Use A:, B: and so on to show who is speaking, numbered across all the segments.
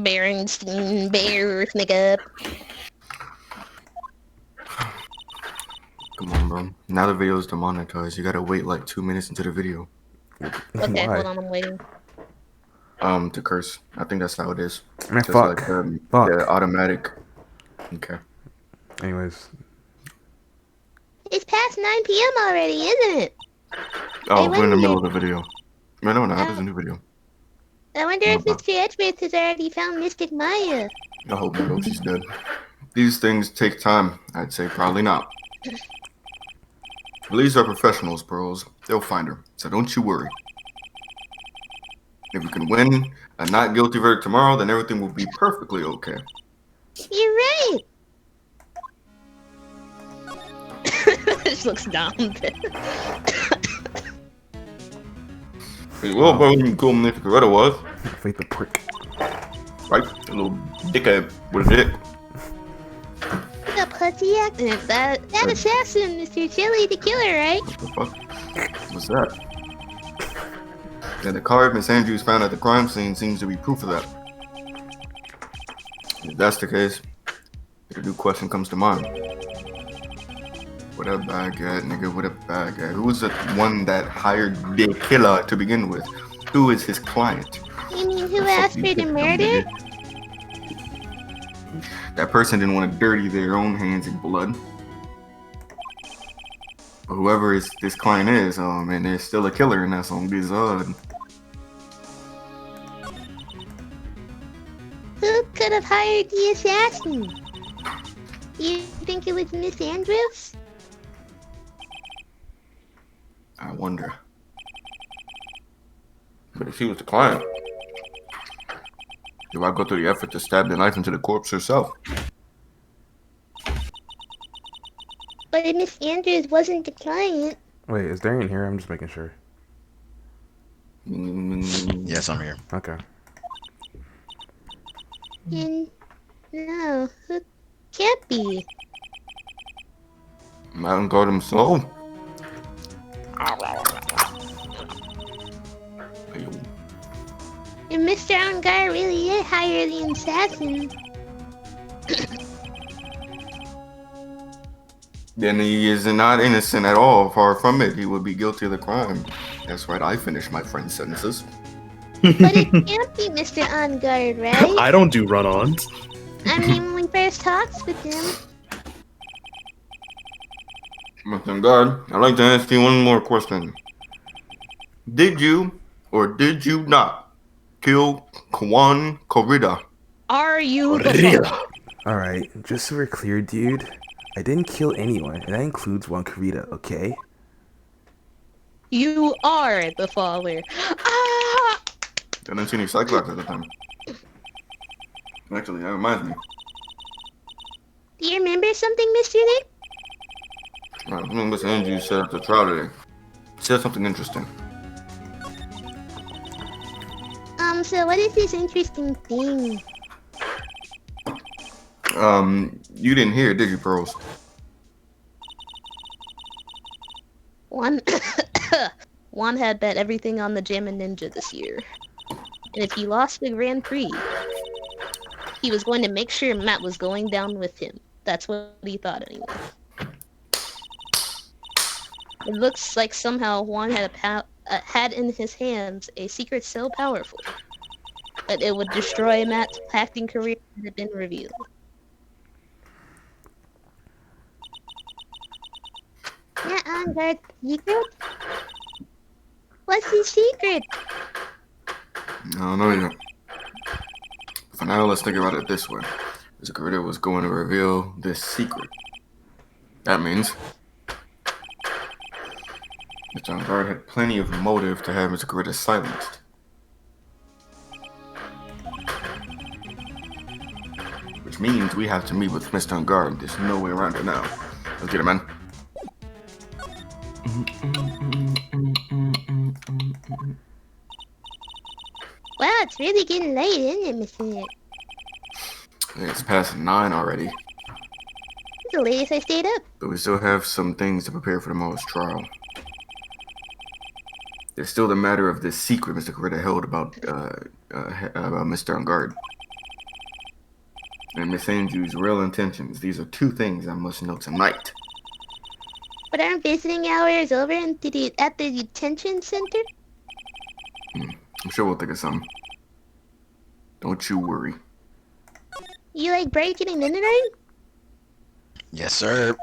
A: Berenstein, bear, nigga.
B: Come on, bro. Now the video is demonetized. You gotta wait like 2 minutes into the video.
A: Okay,
C: Why?
A: hold on, I'm waiting.
B: To curse. I think that's how it is.
C: Man,
B: Just
C: fuck.
B: like
C: Fuck.
B: the automatic. Okay.
C: Anyways.
A: It's past 9 p.m. already, isn't it?
B: Oh, we're in the middle of the video. No, no, no. There's a new video.
A: I wonder if Mr. Edgeworth has already found Mystic Maya.
B: I hope not. She's dead. These things take time. I'd say probably not. Police are professionals, bros. They'll find her. So don't you worry. If we can win a not guilty verdict tomorrow, then everything will be perfectly okay.
A: You're right. This looks dumb.
B: Well, bro, you cool if Coretta was.
C: Fight the prick.
B: Right? A little dickhead with a dick.
A: The pussy acting. That assassin, Mr. Chili the Killer, right?
B: What the fuck? What's that? Yeah, the card Miss Andrews found at the crime scene seems to be proof of that. If that's the case, a new question comes to mind. What a bad guy, nigga, what a bad guy. Who was the one that hired the killer to begin with? Who is his client?
A: You mean who asked for the murder?
B: That person didn't want to dirty their own hands in blood. But whoever this client is, man, there's still a killer in that song.
A: Who could have hired the assassin? Do you think it was Miss Andrews?
B: I wonder. But if she was the client, do I go through the effort to stab the knife into the corpse herself?
A: But Miss Andrews wasn't the client.
C: Wait, is Darian here? I'm just making sure.
D: Yes, I'm here.
C: Okay.
A: And no, who can't be?
B: Mountain God himself.
A: And Mr. Angar really did hire the assassin.
B: Then he is not innocent at all. Far from it, he would be guilty of the crime. That's right, I finished my friend's sentences.
A: But it can't be Mr. Angard, right?
E: I don't do run-ons.
A: I mean, when we first talked with him.
B: Mr. God, I'd like to ask you one more question. Did you or did you not kill Kwan Corrida?
A: Are you
C: Alright, just so we're clear, dude. I didn't kill anyone, and that includes Juan Corrida, okay?
A: You are the father. Ah!
B: I didn't see any Cyclops at the time. Actually, that reminds me.
A: Do you remember something, Mr. Nick?
B: Miss Andrews said at the trial today. She said something interesting.
A: So what is this interesting thing?
B: You didn't hear it, did you, Pearls?
A: Juan had bet everything on the Jammin' Ninja this year. And if he lost the Grand Prix, he was going to make sure Matt was going down with him. That's what he thought anyway. It looks like somehow Juan had in his hands a secret so powerful that it would destroy Matt's acting career that had been revealed. Matt Angard's secret? What's his secret?
B: I don't know yet. For now, let's think about it this way. Mr. Corrida was going to reveal this secret. That means Mr. Angard had plenty of motive to have Mr. Corrida silenced. Which means we have to meet with Mr. Angard. There's no way around it now. Let's get it, man.
A: Wow, it's really getting late, isn't it, Mr. Nick?
B: It's past 9 already.
A: It's the latest I stayed up.
B: But we still have some things to prepare for tomorrow's trial. There's still the matter of this secret Mr. Corrida held about Mr. Angard. and Miss Andrews' real intentions. These are two things I must know tonight.
A: But aren't visiting hours over at the detention center?
B: I'm sure we'll think of something. Don't you worry.
A: You like breaking and entering?
D: Yes, sir.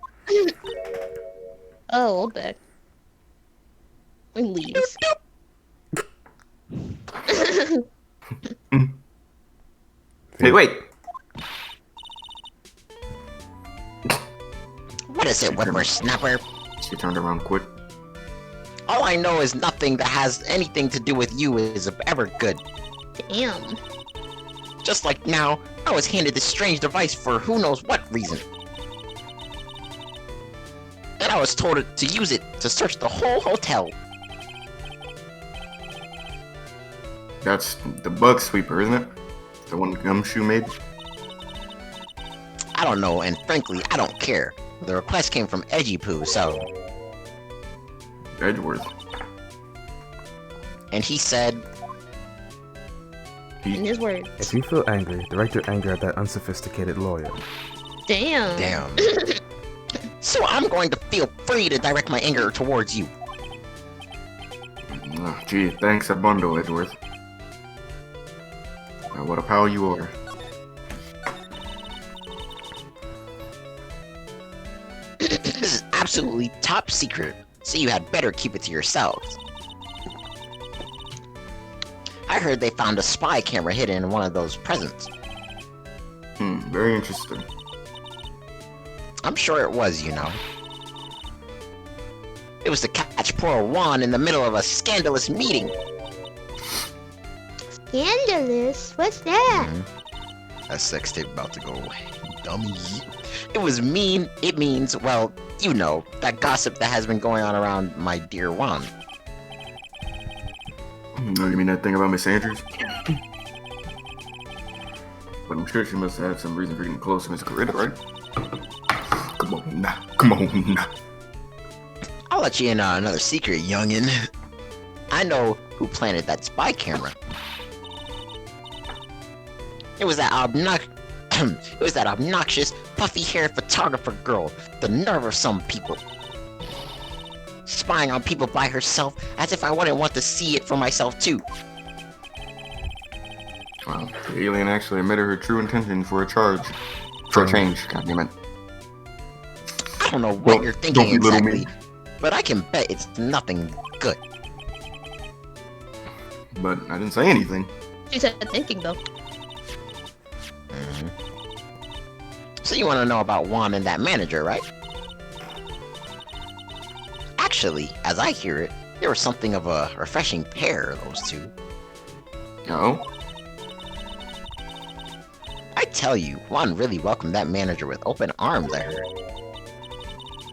A: Oh, old back. And leaves.
B: Hey, wait!
D: What is it, whippersnapper?
B: She turned around quick.
D: All I know is nothing that has anything to do with you is ever good.
A: Damn.
D: Just like now, I was handed this strange device for who knows what reason. And I was told to use it to search the whole hotel.
B: That's the bug sweeper, isn't it? The one Gumshoe made?
D: I don't know, and frankly, I don't care. The request came from Edgypoo, so...
B: Edgeworth.
D: And he said...
A: In his words.
C: If you feel angry, direct your anger at that unsophisticated lawyer.
A: Damn.
D: Damn. So I'm going to feel free to direct my anger towards you.
B: Oh, gee, thanks a bundle, Edgeworth. Now, what a pal you are.
D: This is absolutely top secret, so you had better keep it to yourselves. I heard they found a spy camera hidden in one of those presents.
B: Very interesting.
D: I'm sure it was, you know. It was to catch poor Juan in the middle of a scandalous meeting.
A: Scandalous? What's that?
D: That sex tape about to go away, dummy. It was mean. It means, well, you know, that gossip that has been going on around my dear Juan.
B: Oh, you mean that thing about Miss Andrews? But I'm sure she must have had some reason for getting close to Miss Coretta, right? Come on now. Come on now.
D: I'll let you in on another secret, youngin'. I know who planted that spy camera. It was that obnoxious, puffy-haired photographer girl. The nerve of some people. Spying on people by herself, as if I wouldn't want to see it for myself too.
B: Wow, the alien actually admitted her true intention for a charge. For a change, goddammit.
D: I don't know what you're thinking
B: don't belittle
D: exactly,
B: me.
D: but I can bet it's nothing good.
B: But I didn't say anything.
A: She said thinking, though.
D: So you want to know about Juan and that manager, right? Actually, as I hear it, they were something of a refreshing pair, those two.
B: No?
D: I tell you, Juan really welcomed that manager with open arms, I heard.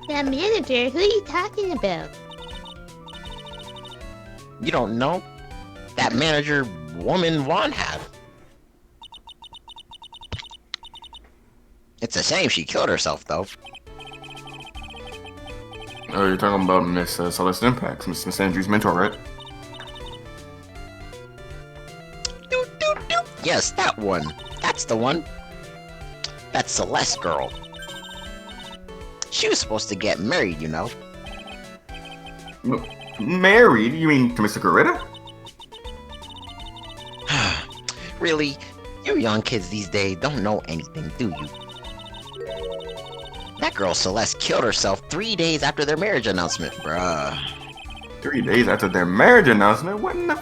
A: That manager? Who are you talking about?
D: You don't know? That manager woman Juan had. It's a shame she killed herself, though.
B: Oh, you're talking about Miss Celeste Impact, Miss Andrews' mentor, right?
D: Yes, that one. That's the one. That Celeste girl. She was supposed to get married, you know.
B: Married? You mean to Mr. Coretta?
D: Really? You young kids these days don't know anything, do you? That girl Celeste killed herself 3 days after their marriage announcement, bruh.
B: 3 days after their marriage announcement? What in the...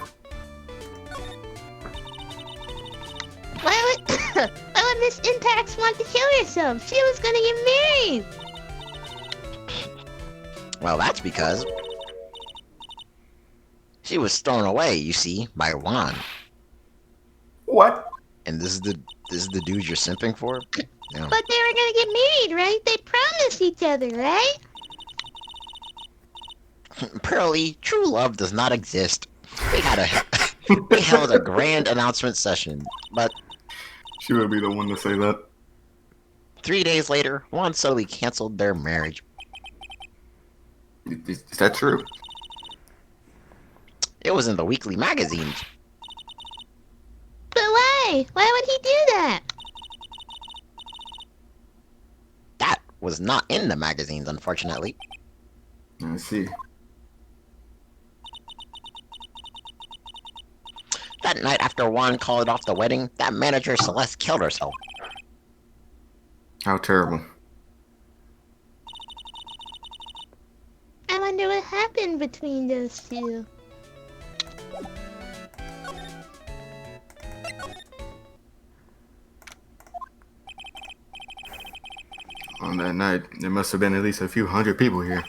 A: Why would Miss Impax want to kill herself? She was gonna get married.
D: Well, that's because she was thrown away, you see, by Juan.
B: What?
D: And this is the dude you're simping for? Yeah.
A: But they were gonna get married, right? They promised each other, right?
D: Apparently, true love does not exist. They held a grand announcement session, but
B: She would be the one to say that.
D: 3 days later, Juan suddenly canceled their marriage.
B: Is that true?
D: It was in the weekly magazines.
A: But why? Why would he do that?
D: was not in the magazines, unfortunately.
B: I see.
D: That night after Juan called off the wedding, that manager Celeste killed herself.
B: How terrible.
A: I wonder what happened between those two.
B: On that night, there must have been at least a few hundred people here.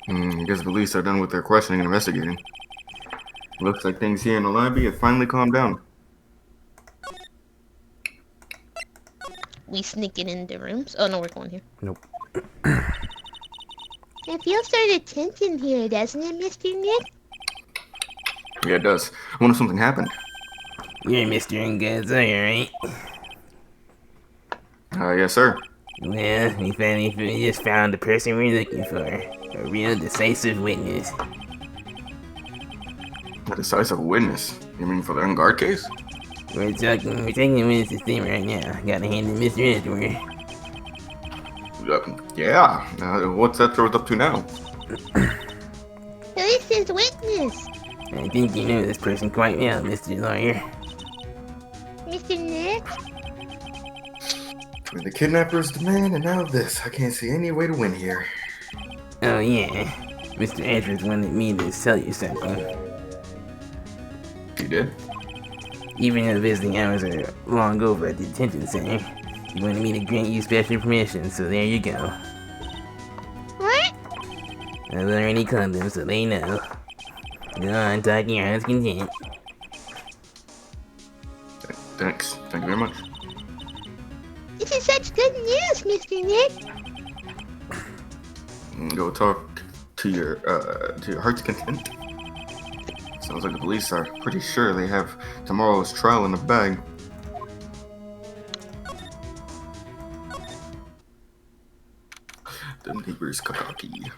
B: I guess the police are done with their questioning and investigating. Looks like things here in the lobby have finally calmed down.
A: We sneaking into rooms? Oh no, we're going here.
C: Nope.
A: It feels sort of tense in here, doesn't it, Mr. Nick?
B: Yeah, it does. I wonder if something happened.
E: You're Mr. Ungood's, right?
B: Yes, sir.
E: Well, we just found the person we're looking for. A real decisive witness.
B: A decisive witness? You mean for the unguard case?
E: We're taking witness's thing right now. Gotta hand it Mr. Edward.
B: Yeah. What's that throw up to now?
A: This is witness.
E: I think you know this person quite well, Mr. Lawyer.
A: Mr. Nick?
B: With the kidnappers demand and now this. I can't see any way to win here.
E: Oh yeah, Mr. Andrews wanted me to sell you something.
B: You did?
E: Even though visiting hours are long over at the detention center, he wanted me to grant you special permission, so there you go.
A: What?
E: I've already called them so they know. Go on, talk to your heart's content.
B: Thanks. Thank you very much.
A: This is such good news, Mr. Nick.
B: Go talk to your heart's content. Sounds like the police are pretty sure they have tomorrow's trial in the bag. The neighbor's kakaki.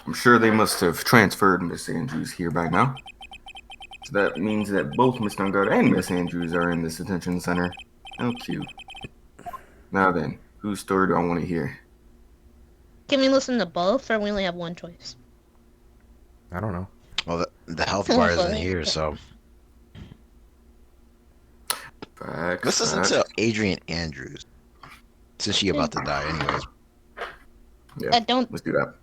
B: I'm sure they must have transferred Miss Andrews here by now. So that means that both Miss Unguard and Miss Andrews are in this detention center. How cute. Now then, whose story do I want to hear?
A: Can we listen to both, or we only have one choice?
C: I don't know.
D: Well, the health bar isn't here, so
B: Facts,
D: let's listen to Adrian Andrews, since she about to die, anyways.
B: Yeah,
A: I don't
B: let's do that.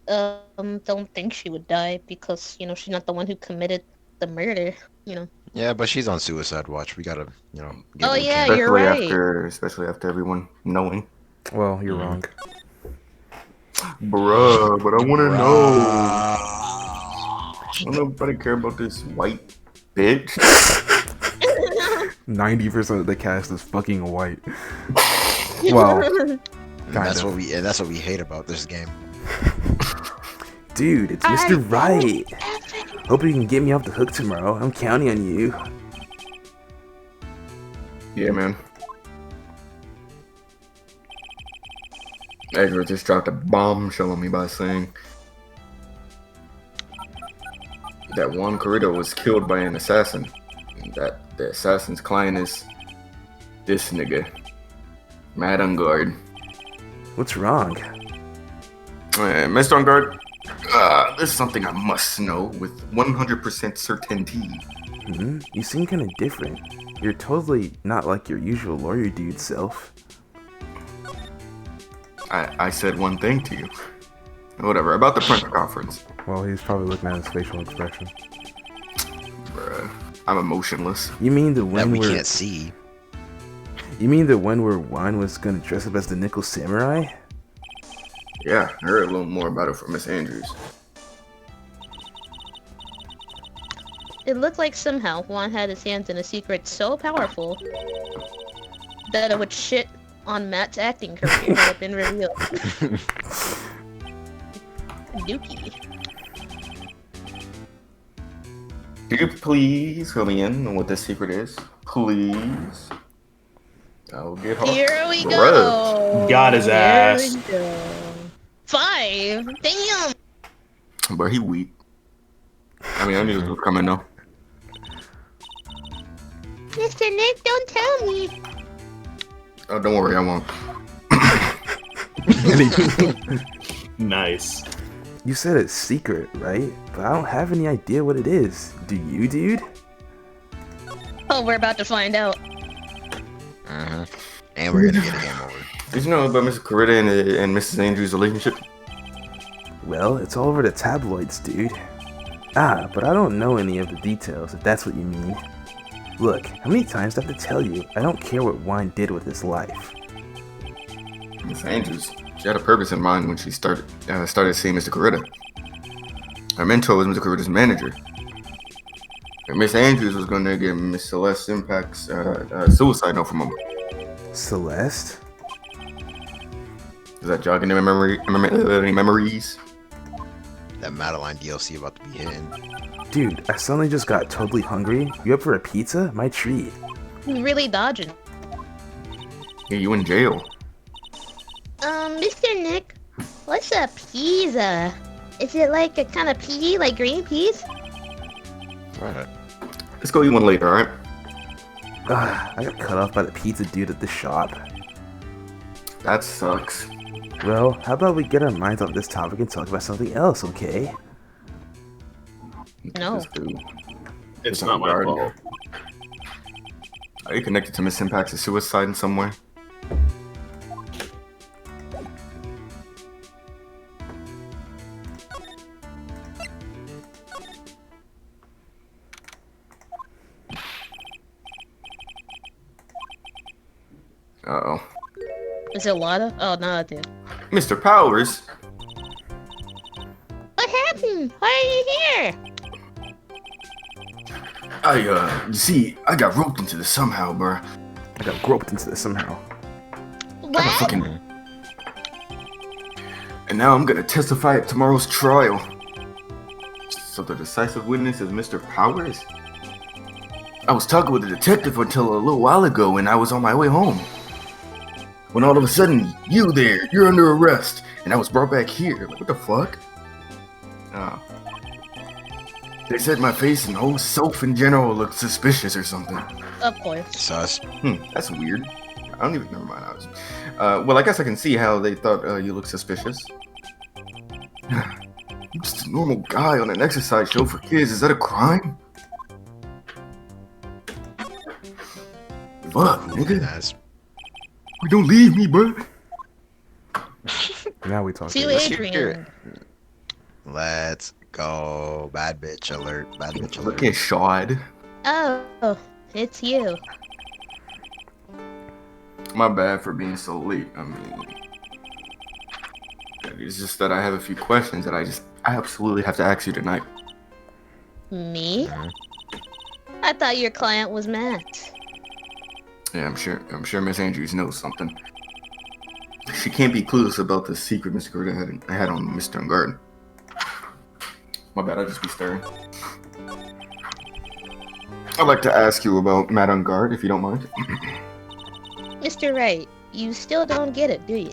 A: don't think she would die because, you know, she's not the one who committed the murder, you know.
D: Yeah, but she's on suicide watch. We gotta, you know.
A: Oh,
D: her a
A: yeah,
D: chance.
A: you're right.
B: Especially after everyone knowing.
C: Well, you're wrong.
B: Bruh, but I want to know. Don't nobody care about this white bitch.
C: 90% of the cast is fucking white. Well,
D: That's what we hate about this game.
C: dude, it's Mr. Wright. Hope you can get me off the hook tomorrow. I'm counting on you.
B: Yeah, man. Edward just dropped a bombshell on me by saying that Juan Corrido was killed by an assassin. And that the assassin's client is this nigga, Mad Unguard.
C: What's wrong?
B: Mr. Unguard, there's something I must know with 100% certainty.
C: You seem kind of different. You're totally not like your usual lawyer dude self.
B: I said one thing to you. Whatever, about the press conference.
C: Well, he's probably looking at his facial expression.
B: Bruh, I'm emotionless.
C: You mean the
D: That
C: one
D: we
C: where
D: can't see.
C: Juan was gonna dress up as the Nickel Samurai?
B: Yeah, I heard a little more about it from Miss Andrews.
A: It looked like somehow Juan had his hands in a secret so powerful that it would shit on Matt's acting career had been revealed. Dookie.
B: Could you please fill me in on what this secret is? Please. I'll get hard.
A: Here we go.
F: Got his ass.
A: Here we go. 5. Damn.
B: But he weak. I mean, I knew this was coming though.
A: Mr. Nick, don't tell me.
B: Oh, don't worry, I won't.
F: Nice.
C: You said it's secret, right? But I don't have any idea what it is. Do you, dude?
A: Oh, we're about to find out.
D: Uh-huh. And we're gonna get a game over.
B: Did you know about Mr. Coretta and Mrs. Andrews' relationship?
C: Well, it's all over the tabloids, dude. Ah, but I don't know any of the details, if that's what you mean. Look, how many times do I have to tell you? I don't care what Juan did with his life.
B: Miss Andrews, she had a purpose in mind when she started seeing Mr. Coretta. Her mentor was Mr. Coretta's manager. And Miss Andrews was going to get Miss Celeste Impact's suicide note from him.
C: Celeste?
B: Is that jogging any memories?
D: That Madeline DLC about to be hitting.
C: Dude, I suddenly just got totally hungry. You up for a pizza? My treat.
A: He's really dodging.
B: Yeah, you in jail.
A: Mr. Nick, what's a pizza? Is it like a kind of pea, like green peas?
D: Alright.
B: Let's go eat one later, alright?
C: I got cut off by the pizza dude at the shop.
B: That sucks.
C: Well, how about we get our minds off this topic and talk about something else, okay?
A: No.
B: This dude.
F: It's not my
B: guard.
F: fault.
B: Are you connected to Miss Impact's suicide in some way? Uh-oh.
A: Is it Lada? Oh, no, it did.
B: Mr. Powers?
A: What happened? Why are you here?
B: You see, I got roped into this somehow, bruh.
C: I got groped into this somehow.
A: What?
B: And now I'm gonna testify at tomorrow's trial. So the decisive witness is Mr. Powers? I was talking with the detective until a little while ago and I was on my way home. When all of a sudden, you're under arrest. And I was brought back here. Like, what the fuck? Oh. They said my face and whole self in general looked suspicious or something.
A: Of course.
D: Sus.
B: That's weird. I don't even, never mind. Well, I guess I can see how they thought you looked suspicious. I'm just a normal guy on an exercise show for kids. Is that a crime? Fuck, nigga.
D: Nice.
B: Wait, don't leave me, bro.
C: Now we talk.
A: To
D: Let's hear
A: Adrian.
D: it. Let's go. Bad bitch alert. Bad bitch
B: Look
D: alert.
B: at Shawd.
A: Oh, it's you.
B: My bad for being so late. I mean, it's just that I have a few questions that I absolutely have to ask you tonight.
A: Me?
D: Mhm.
A: I thought your client was Matt.
B: Yeah, I'm sure Miss Andrews knows something. She can't be clueless about the secret Mr. Gurda had on Mr. Unguard. My bad, I just be staring. I'd like to ask you about Matt Unguard, if you don't mind.
A: Mr. Wright, you still don't get it, do you?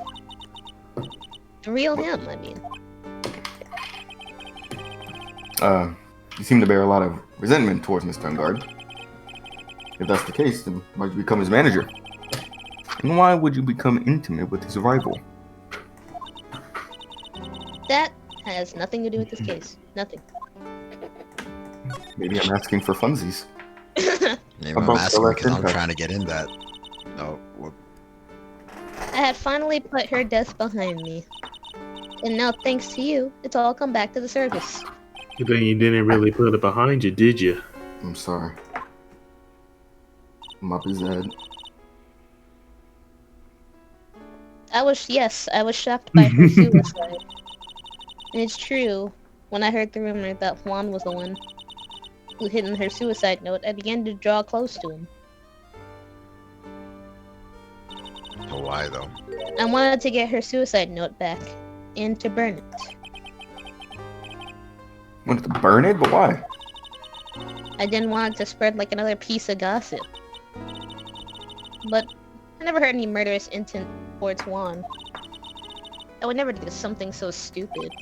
A: The real him, I mean.
B: You seem to bear a lot of resentment towards Mr. Unguard. If that's the case, then why'd you become his manager? And why would you become intimate with his rival?
A: That has nothing to do with this case. Nothing.
B: Maybe I'm asking for funsies.
D: Maybe I'm
B: About
D: asking
B: Celeste
D: because I'm
B: Impact.
D: trying to get in that. No. Whoop.
A: I had finally put her death behind me. And now, thanks to you, it's all come back to the surface.
F: But then you didn't really put it behind you, did you?
B: I'm sorry. My bad.
A: I was shocked by her suicide. And it's true, when I heard the rumor that Juan was the one who hidden her suicide note, I began to draw close to him.
D: But why though?
A: I wanted to get her suicide note back, and to burn it.
B: Wanted to burn it, but why?
A: I didn't want it to spread like another piece of gossip. But I never heard any murderous intent towards Juan. I would never do something so stupid.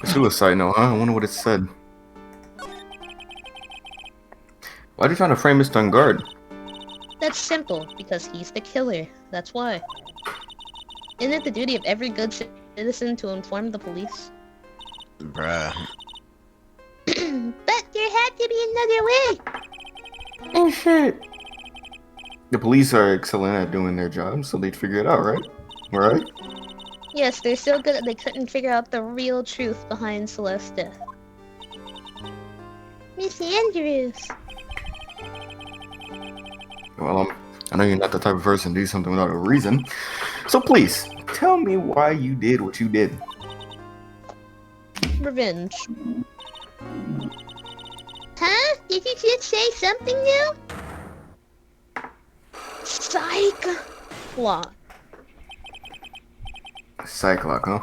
B: A suicide note, huh? I wonder what it said. Why'd you trying to frame Mr. Unguard?
A: That's it's simple, because he's the killer. That's why. Isn't it the duty of every good citizen to inform the police?
D: Bruh.
A: But there had to be another way!
B: Oh shit. The police are excellent at doing their job, so they'd figure it out, right? Right?
A: Yes, they're so good that they couldn't figure out the real truth behind Celeste's death. Miss Andrews!
B: Well, I know you're not the type of person to do something without a reason. So please, tell me why you did what you did.
A: Revenge. Huh? Did you just say something new? Psych! Plot.
B: Cyclock, huh?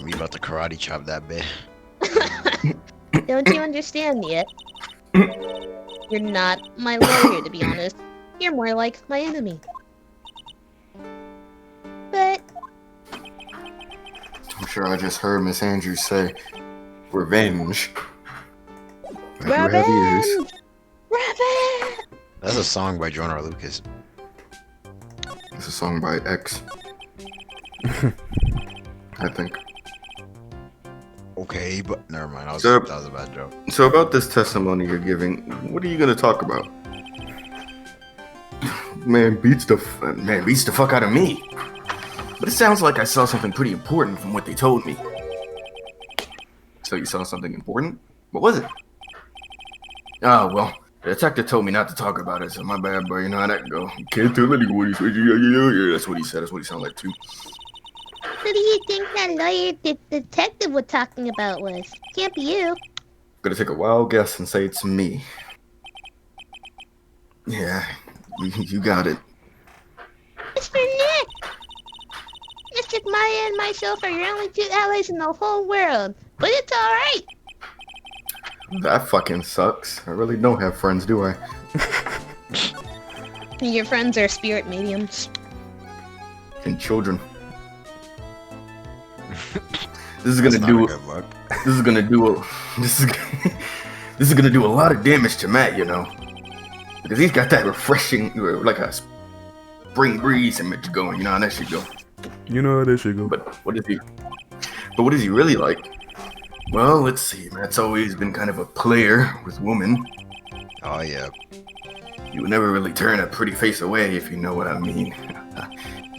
D: We about to karate chop that bit.
A: Don't you understand yet? You're not my lawyer, to be honest. You're more like my enemy. But
B: I'm sure I just heard Miss Andrews say, revenge. I do have ears.
A: revenge! Revenge!
D: That's a song by Joan R. Lucas.
B: It's a song by X. I think.
D: Okay, but never mind. That
B: So-
D: was a bad joke.
B: So about this testimony you're giving, what are you gonna talk about? Man beats the fuck out of me. But it sounds like I saw something pretty important from what they told me. So you saw something important? What was it? Oh well, the detective told me not to talk about it, so my bad, but you know how that go. Can't tell anyone he said. Yeah, that's what he said. That's what he sounded like too.
A: Who do you think that lawyer detective was talking about was? Can't be you.
B: Gonna take a wild guess and say it's me. Yeah, you got it.
A: Mr. Nick! Mr. Maya and myself are your only two allies in the whole world. But it's alright.
B: That fucking sucks. I really don't have friends, do I?
A: Your friends are spirit mediums.
B: And children. This is gonna
D: That's not
B: do.
D: a good look.
B: This is gonna do. This is gonna do a lot of damage to Matt, you know, because he's got that refreshing, like a spring breeze image going. You know how that should go.
C: You know how that should go.
B: But what is he? But what is he really like? Well, let's see. Matt's always been kind of a player with women.
D: Oh yeah.
B: You would never really turn a pretty face away, if you know what I mean.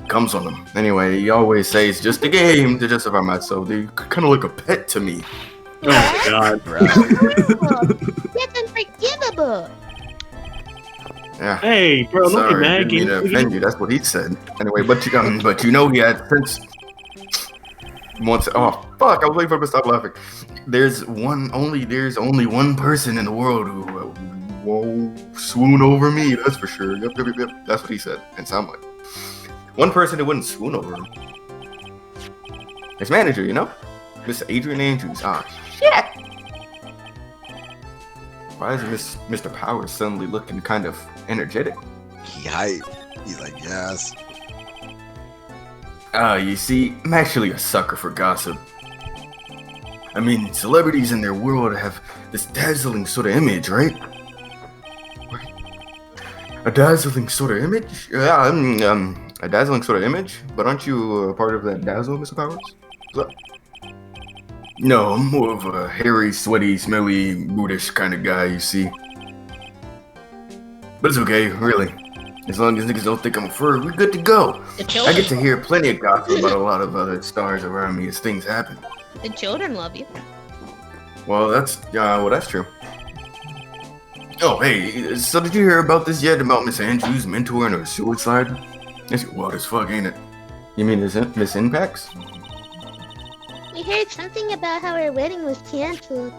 B: Comes on him. Anyway, he always says just a game to justify myself. They're kind of like a pet to me.
F: Oh my god.
A: That's unforgivable.
B: Yeah.
F: Hey, bro, look at
B: Sorry,
F: that.
B: didn't mean to offend you. That's what he said. Anyway, but you know he had sense. Once, oh fuck! I was waiting for him to stop laughing. There's only one person in the world who won't swoon over me. That's for sure. Yep. That's what he said. And sound like one person who wouldn't swoon over him. His manager, you know, Miss Adrian Andrews. Ah, shit. Why is Mr. Powers suddenly looking kind of energetic?
D: He hype. He's like, yes.
B: You see, I'm actually a sucker for gossip. I mean, celebrities in their world have this dazzling sort of image, right? A dazzling sort of image? Yeah, a dazzling sort of image? But aren't you a part of that dazzle, Mr. Powers? So, no, I'm more of a hairy, sweaty, smelly, brutish kind of guy, you see. But it's okay, really. As long as niggas don't think I'm a fur, we're good to go.
A: The
B: I
A: children,
B: get to hear plenty of gossip about a lot of other stars around me as things happen.
A: the children love you.
B: Well, that's true. Oh, hey, so did you hear about this yet? About Miss Andrews' mentor and her suicide? It's wild as fuck, ain't it? You mean Miss Impacts?
A: We heard something about how her wedding was canceled.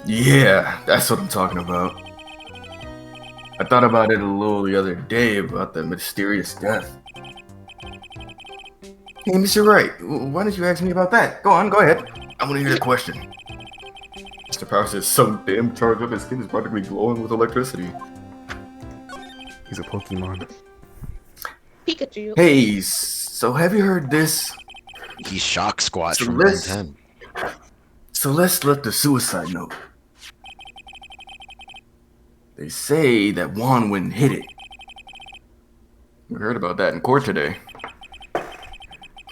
B: Yeah, that's what I'm talking about. I thought about it a little the other day about the mysterious death. Hey, Mr. Wright, why didn't you ask me about that? Go ahead. I want to hear the question. Mr. Powers is so damn charged up, his skin is practically glowing with electricity.
C: He's a Pokemon.
A: Pikachu.
B: Hey, so have you heard this?
D: He's shock squat
B: So
D: from
B: let's-
D: Ben 10.
B: Celeste left a suicide note. They say that Juan went and hid it. We heard about that in court today.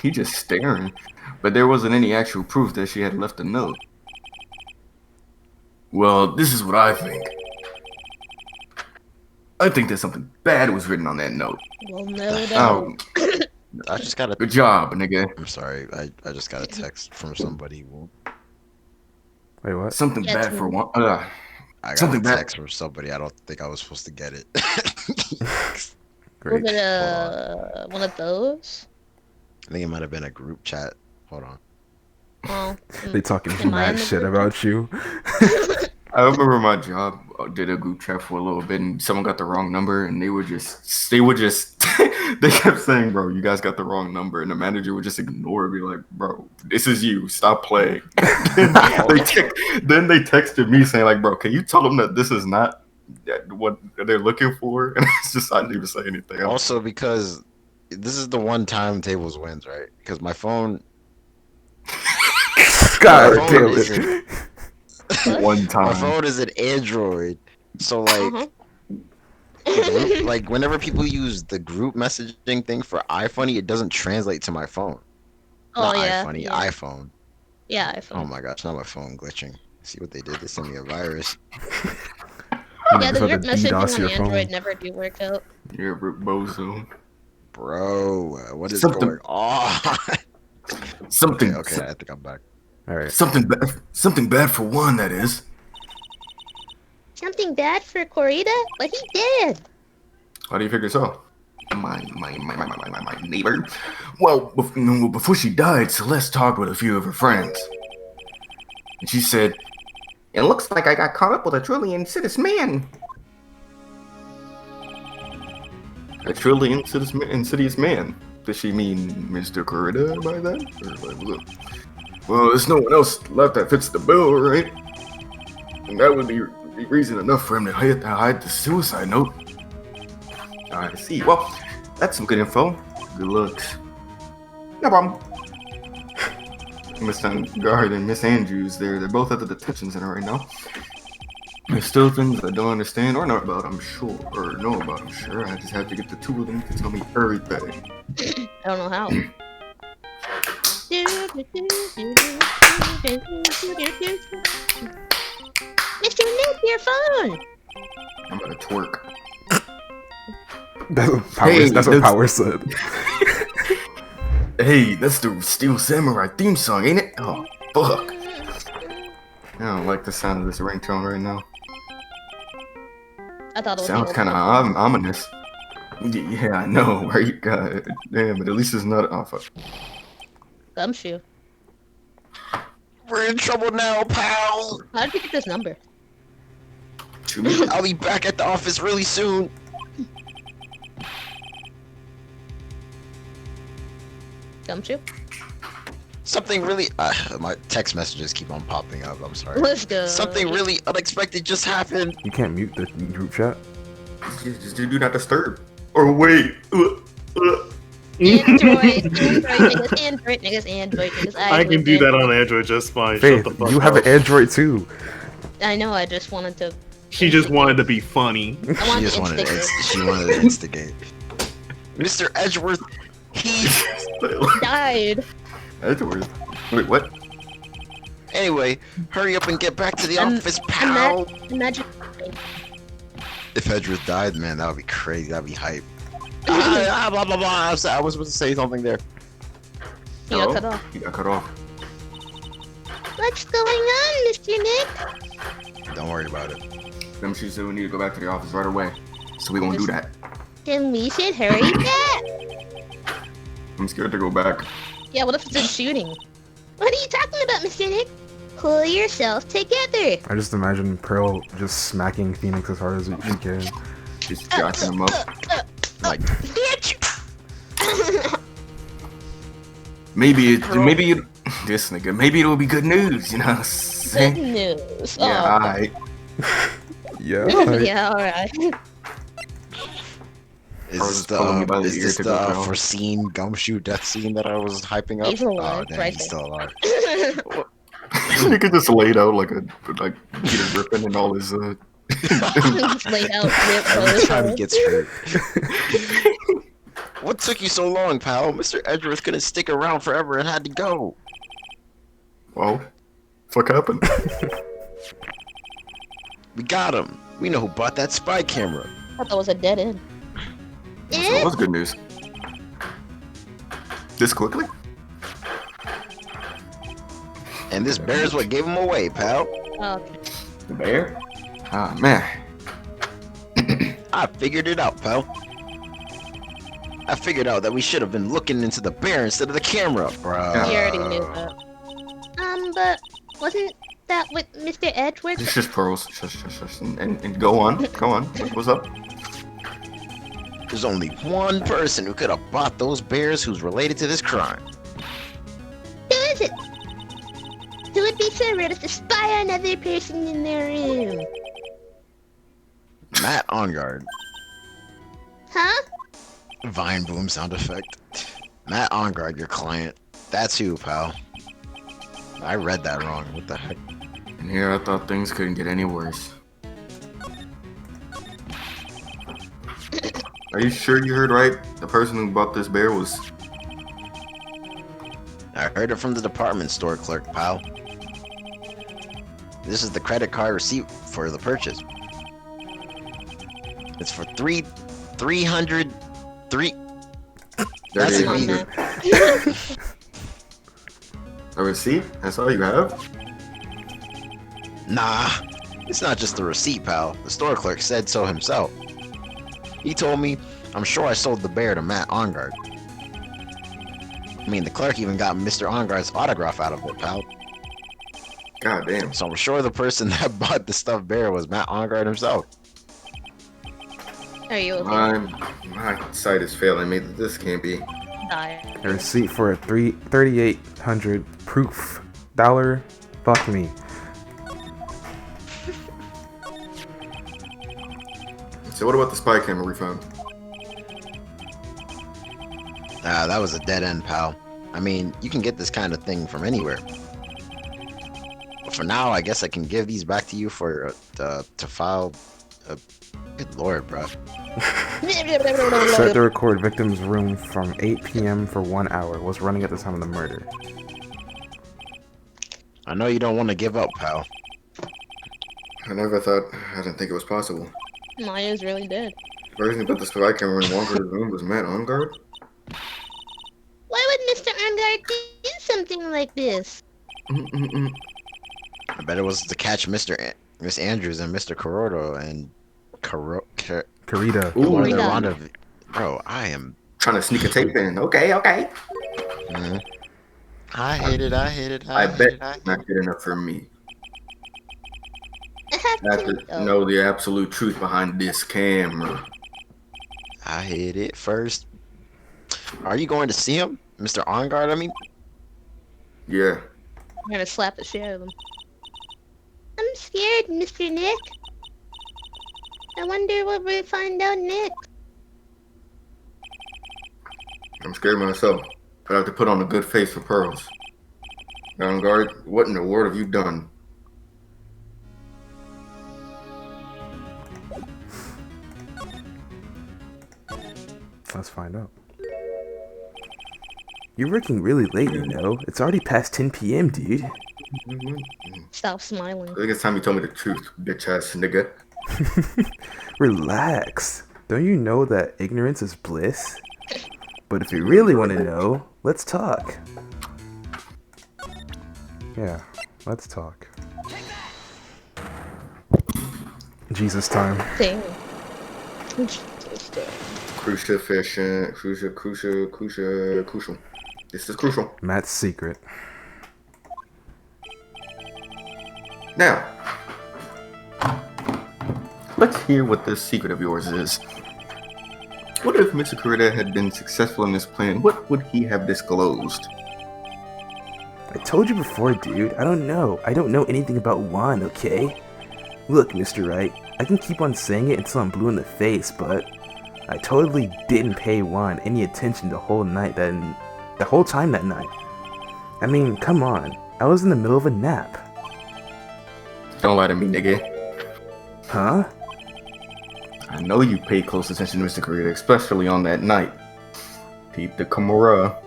B: He just staring, but there wasn't any actual proof that she had left a note. Well, this is what I think. I think that something bad was written on that note.
A: Well, no,
B: Oh,
D: I just got a.
B: good job, nigga.
D: I'm sorry. I just got a text from somebody.
C: Wait, what?
B: Something
A: Yeah,
B: bad
A: it's
B: for
A: me.
B: Juan.
D: I got
B: Something
D: a
B: bad.
D: text from somebody. I don't think I was supposed to get it.
C: Great.
A: Was it one of those?
D: I think it might have been a group chat. Hold on.
A: Oh,
C: They talking
A: Am I in
C: mad
A: the
C: shit
A: group
C: about you.
B: I remember my job did a group chat for a little bit, and someone got the wrong number, and they would just, they kept saying, "Bro, you guys got the wrong number," and the manager would just ignore it, be like, "Bro, this is you. Stop playing." then they texted me saying, like, "Bro, can you tell them that this is not what they're looking for?" And it's just I didn't even say anything.
D: Also, because this is the one time Tables wins, right? Because my phone.
C: God
D: my phone
C: damn
D: is
C: it.
D: an-
B: One
D: My
B: time.
D: phone is an Android, so
A: Uh-huh.
D: like whenever people use the group messaging thing for iFunny, it doesn't translate to my phone.
A: Oh
D: Not
A: yeah.
D: iFunny,
A: Yeah.
D: iPhone.
A: Yeah,
D: Oh
A: iPhone.
D: my gosh, now my phone glitching. See what they did? They sent me a virus.
A: Yeah, the
C: Just had
A: group
C: to
A: messaging
C: DDoS
A: on
C: your phone.
A: Android never do work out.
B: You're a bozo.
D: Bro, what is
B: Something-
D: going on?
B: Something.
D: Okay, I think I'm back.
C: Alright.
B: Something bad for Juan, that is.
A: Something bad for Corita? But he did.
B: How do you figure so? My neighbor. Well, before she died, Celeste talked with a few of her friends, and she said, "It looks like I got caught up with a truly insidious man." A truly insidious man. Does she mean Mr. Corrida by that? Or like, look. Well, there's no one else left that fits the bill, right? And that would be reason enough for him to hide the suicide note. I see. Well, that's some good info. Good looks. No problem. Miss Guard and Miss Andrews, they're both at the detention center right now. There's still things I don't understand or know about, I'm sure. Or know about, I'm sure. I just have to get the two of them to tell me everything.
A: I don't know how. Mr. Nick, your phone!
B: I'm gonna twerk.
C: That's what Power,
B: Hey,
C: that's what
B: that's-
C: Power said.
B: Hey, that's the Steel Samurai theme song, ain't it? Oh, fuck. I don't like the sound of this ringtone right now.
A: I thought it was
B: Sounds
A: the
B: kind of
A: old
B: ominous. Yeah, I know, right? God damn, but at least it's not. Oh, fuck.
A: Gumshoe.
D: We're in trouble now, pal.
A: How did you get this number?
D: I'll be back at the office really soon.
A: Gumshoe?
D: Something really. My text messages keep on popping up. I'm sorry.
A: Let's go.
D: Something really unexpected just happened.
C: You can't mute the group chat.
B: Just do not disturb. Or wait.
A: Android, Android, niggas.
F: I can do that on Android just fine.
C: Faith,
F: Shut the fuck
C: you have
F: up.
C: an Android too.
A: I know, I just wanted to.
F: She just wanted to be funny.
A: I
D: She
A: wanted
D: just
A: to
D: wanted to.
A: instigate.
D: She wanted to instigate. Mr. Edgeworth, he.
A: Died.
B: Edgeworth. Wait, what?
D: Anyway, hurry up and get back to the office, pal.
A: Imagine.
D: If Edgeworth died, man, that would be crazy. That'd be hype. Blah blah blah. I was supposed to say something there.
A: He got cut off.
B: He got cut off.
A: What's going on, Mr. Nick?
D: Don't worry about it.
B: Them she said we need to go back to the office right away. So we won't do that.
A: Then we should hurry back.
B: I'm scared to go back.
A: Yeah, what if it's a shooting? What are you talking about, Mr. Nick? Pull yourself together.
C: I just imagine Pearl just smacking Phoenix as hard as she can.
B: Just jacking him up.
D: Like,
B: Maybe this nigga, maybe it'll be good news, you know what I'm
A: Good
B: saying?
A: news.
B: Yeah,
A: Oh.
B: alright.
C: Yeah.
A: Yeah, alright.
D: is
B: Or
D: this
B: just pulling me by
D: the,
B: the
D: is
B: ear
D: this
B: to
D: the
B: go down.
D: foreseen gumshoe death scene that I was hyping up?
A: He's alive,
D: oh, damn,
A: right
D: he's
A: there.
D: still alive.
B: Nigga just laid out like Peter Griffin and all his
A: Just laid out real
D: Every
A: close.
D: time he gets hurt. What took you so long, pal? Mr. Edgeworth couldn't stick around forever and had to go.
B: Well, fuck happened?
D: We got him. We know who bought that spy camera.
A: I thought that was a dead end.
B: So that was good news. This quickly?
D: And this bear's what gave him away, pal.
A: Oh, okay.
B: The bear? Ah, man.
D: I figured it out, pal. I figured out that we should have been looking into the bear instead of the camera, bro.
A: You already knew that. But wasn't that what Mr. Edgeworth?
B: It's just pearls. Shush. And go on. Go on. What's up?
D: There's only one person who could have bought those bears who's related to this crime.
A: Who is it? Who would be so rude as to spy on another person in their room?
D: Matt Onguard.
A: Huh?
D: Vine boom sound effect. Matt Onguard, your client. That's who, pal. I read that wrong. What the heck?
B: And here I thought things couldn't get any worse. Are you sure you heard right? The person who bought this bear was...
D: I heard it from the department store clerk, pal. This is the credit card receipt for the purchase. It's for 300. That's it.
B: 3,800. A receipt? That's all you have?
D: Nah, it's not just the receipt, pal. The store clerk said so himself. He told me, I'm sure I sold the bear to Matt Onguard. I mean, the clerk even got Mr. Onguard's autograph out of it, pal.
B: God damn.
D: So I'm sure the person that bought the stuffed bear was Matt Onguard himself.
A: Are you okay?
B: My sight is failing me. This can't be.
A: Die.
C: A receipt for a 3,800 proof dollar. Fuck me.
B: So what about the spy camera we found?
D: That was a dead end, pal. I mean, you can get this kind of thing from anywhere. But for now, I guess I can give these back to you for to file. Good lord, bro.
C: Set to record victim's room from 8 p.m. for 1 hour. Was running at the time of the murder.
D: I know you don't want to give up, pal.
B: I didn't think it was possible.
A: Maya's really dead.
B: The person who put the spy camera in Walker's room was Matt Onguard?
A: Why would Mr. Armgard do something like this?
D: I bet it was to catch Miss Andrews and Mr. Corrodo and
C: Karita.
B: Ooh.
D: one of the
A: Karita.
D: rendezvous. Bro, I am.
B: Trying to sneak a tape in. Okay.
D: Mhm. I hit it.
B: I bet it's not good enough for me.
A: I
B: I
A: have
B: have
A: to
B: to know the absolute truth behind this camera.
D: I hit it first. Are you going to see him, Mr. Onguard? I mean,
B: Yeah.
A: I'm gonna slap the shit out of him. I'm scared, Mr. Nick. I wonder what we'll find out next.
B: I'm scared myself, but I have to put on a good face for pearls. Onguard, what in the world have you done?
C: Let's find out. You're working really late, you know. It's already past 10 p.m., dude.
A: Stop smiling.
B: I think it's time you told me the truth, bitch ass nigga.
C: Relax. Don't you know that ignorance is bliss? But if you really want to know, let's talk. Yeah, let's talk. Jesus time.
A: Dang.
B: Crucial. This is crucial.
C: Matt's secret.
B: Now, let's hear what this secret of yours is. What if Mr. Kurita had been successful in this plan? What would he have disclosed?
C: I told you before, dude. I don't know. I don't know anything about Juan, okay? Look, Mr. Wright, I can keep on saying it until I'm blue in the face, but I totally didn't pay Juan any attention the whole time that night. I mean, come on. I was in the middle of a nap.
B: Don't lie to me, nigga.
C: Huh?
B: I know you paid close attention to Mr. Kurita, especially on that night. Peep the camera.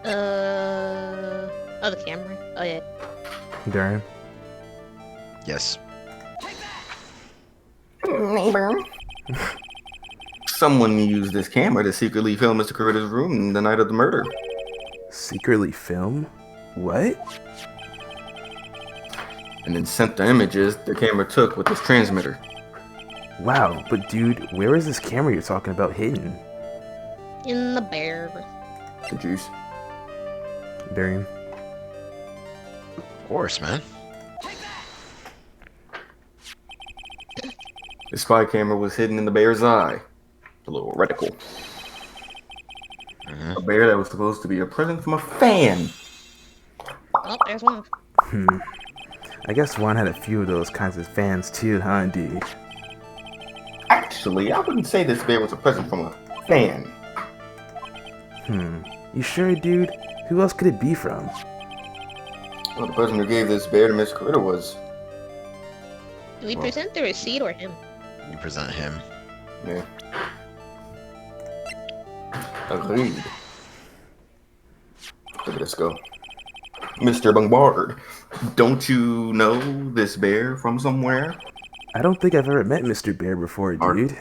A: Oh, the camera. Oh yeah.
C: Darren?
D: Yes.
B: Neighbor. Someone used this camera to secretly film Mr. Kurita's room the night of the murder.
C: Secretly film? What?
B: And then sent the images the camera took with its transmitter.
C: Wow, but dude, where is this camera you're talking about hidden?
A: In the bear.
B: The juice.
C: Darren?
D: Of course, man.
B: The spy camera was hidden in the bear's eye. The little reticle. A bear that was supposed to be a present from a fan.
A: Oh, there's one.
C: I guess Juan had a few of those kinds of fans too, huh, dude?
B: Actually, I wouldn't say this bear was a present from a fan.
C: You sure, dude? Who else could it be from?
B: Well, the person who gave this bear to Miss Kurita was...
A: Do we present the receipt or him?
D: You present him.
B: Yeah. Agreed. Look at this go. Mr. Bombard, don't you know this bear from somewhere?
C: I don't think I've ever met Mr. Bear before, dude.